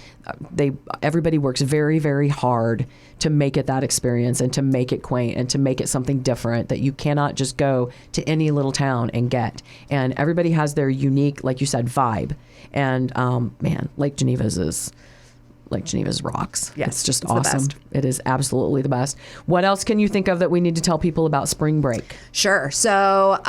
Everybody works very, very hard to make it that experience and to make it quaint and to make it something different that you cannot just go to any little town and get. And everybody has their unique, like you said, vibe. And man, Lake Geneva's is Lake Geneva's rocks. Yes, it's just it's the awesome. best. It is absolutely the best. What else can you think of that we need to tell people about spring break? Sure. So,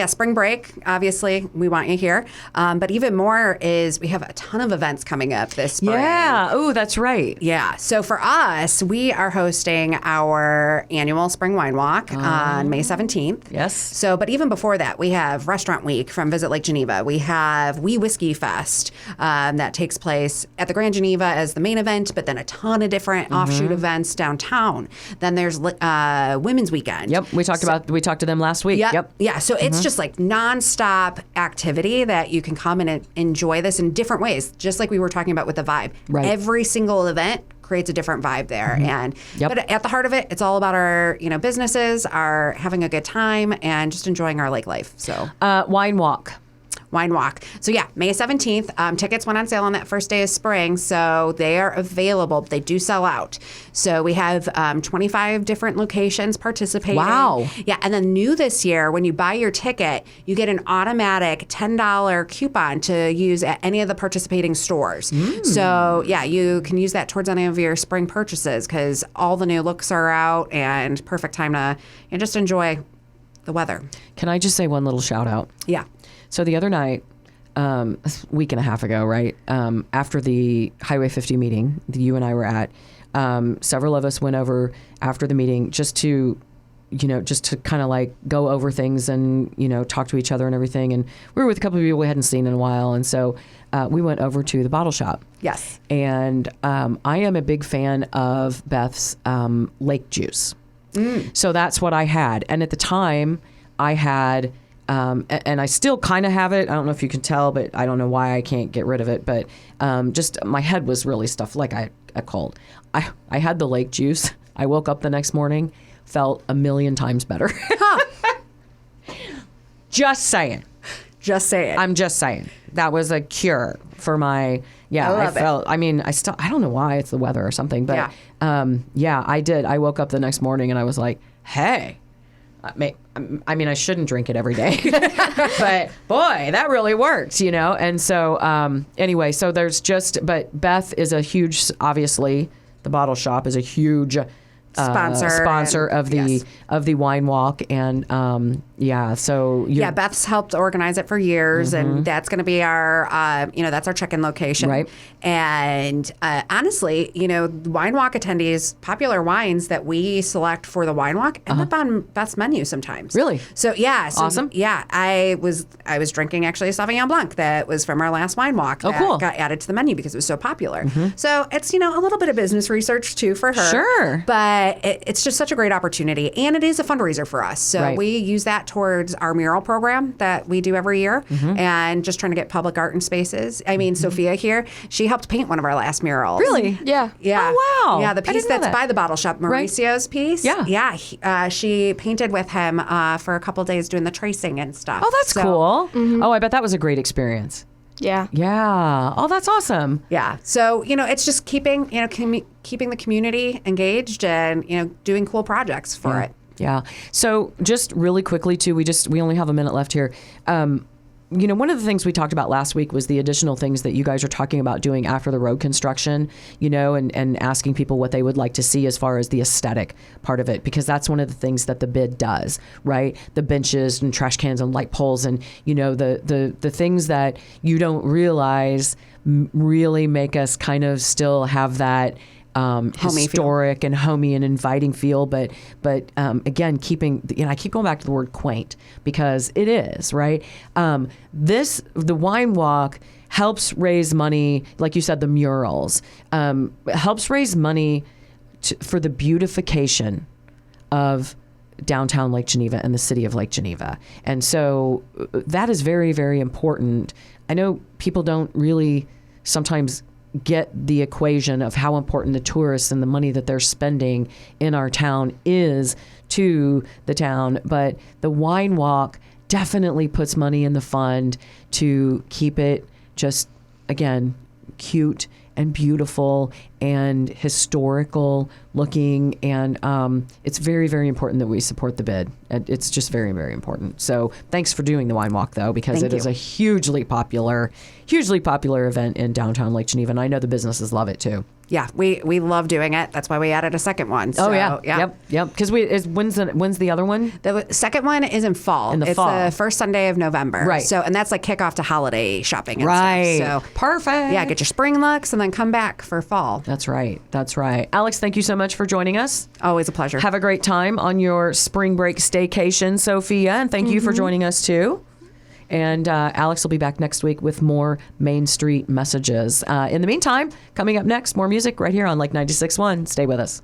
spring break, obviously, we want you here. But even more is we have a ton of events coming up this spring. Yeah. Oh, that's right. Yeah. So for us, we are hosting our annual Spring Wine Walk on May 17th. Yes. So, but even before that, we have Restaurant Week from Visit Lake Geneva. We have Wee Whiskey Fest that takes place at the Grand Geneva as the main event, but then a ton of different offshoot events downtown. Then there's Women's Weekend. Yep. We talked to them last week. Yep. Yeah. So it's just like nonstop activity that you can come and enjoy this in different ways, just like we were talking about with the vibe. Right. Every single event creates a different vibe there. And but at the heart of it, it's all about our businesses, are having a good time and just enjoying our lake life. So Wine Walk. Wine Walk. So yeah, May 17th. Tickets went on sale on that first day of spring, so they are available. They do sell out. So we have 25 different locations participating. Wow. Yeah, and then new this year, when you buy your ticket, you get an automatic $10 coupon to use at any of the participating stores. So yeah, you can use that towards any of your spring purchases because all the new looks are out and perfect time to just enjoy the weather. Can I just say one little shout out? Yeah. So the other night, a week and a half ago, right, after the Highway 50 meeting that you and I were at, several of us went over after the meeting just to kind of like go over things and, talk to each other and everything. And we were with a couple of people we hadn't seen in a while. And so we went over to the bottle shop. Yes. And I am a big fan of Beth's lake juice. So that's what I had. And at the time, I had... and I still kind of have it. I don't know if you can tell, but I don't know why I can't get rid of it. But just my head was really stuffed like a cold. I had the lake juice. I woke up the next morning, felt a million times better. Just saying. Just saying. I'm just saying. That was a cure for my... Yeah, I love it. I mean, I don't know why, it's the weather or something. But I did. I woke up the next morning and I was like, hey... I mean, I shouldn't drink it every day, but boy, that really works, And so, anyway, so but Beth is a huge, obviously, the bottle shop is a huge sponsor of the wine walk, and so Beth's helped organize it for years, and that's going to be our that's our check-in location, right? And honestly, wine walk attendees, popular wines that we select for the wine walk end up on Beth's menu sometimes. Really? So awesome. Yeah, I was drinking actually a Sauvignon Blanc that was from our last wine walk. Oh, cool. Got added to the menu because it was so popular. So it's a little bit of business research too for her. Sure. But it's just such a great opportunity, and it is a fundraiser for us. So we use that towards our mural program that we do every year, and just trying to get public art in spaces. I mean, Sophia here, she helped paint one of our last murals. Really? Yeah. Yeah. Oh, wow. Yeah, the piece that's by the bottle shop, Mauricio's piece. Yeah. Yeah. She painted with him for a couple days doing the tracing and stuff. Oh, that's cool. Oh, I bet that was a great experience. Yeah. Yeah. Oh, that's awesome. Yeah. So, it's just keeping the community engaged and, doing cool projects for it. Yeah. So just really quickly too, we only have a minute left here. One of the things we talked about last week was the additional things that you guys are talking about doing after the road construction, and asking people what they would like to see as far as the aesthetic part of it, because that's one of the things that the bid does, right? The benches and trash cans and light poles and, the things that you don't realize really make us kind of still have that historic and homey and inviting feel, but again, keeping, I keep going back to the word quaint because it is, right? The wine walk helps raise money, like you said, the murals, helps raise money for the beautification of downtown Lake Geneva and the city of Lake Geneva. And so that is very, very important. I know people don't really sometimes get the equation of how important the tourists and the money that they're spending in our town is to the town, but the wine walk definitely puts money in the fund to keep it just, again, cute and beautiful and historical looking, and it's very, very important that we support the bid. It's just very, very important. So thanks for doing the wine walk, though, because it is a hugely popular event in downtown Lake Geneva, and I know the businesses love it too. Yeah, we love doing it. That's why we added a second one. So, Yep. Because when's the other one? The second one is in fall. It's the first Sunday of November. Right. So, and that's like kickoff to holiday shopping. And Stuff. So perfect. Yeah, get your spring looks and then come back for fall. That's right. Alex, thank you so much for joining us. Always a pleasure. Have a great time on your spring break staycation, Sophia, and thank you for joining us too. And Alex will be back next week with more Main Street messages. In the meantime, coming up next, more music right here on Lake 96.1. Stay with us.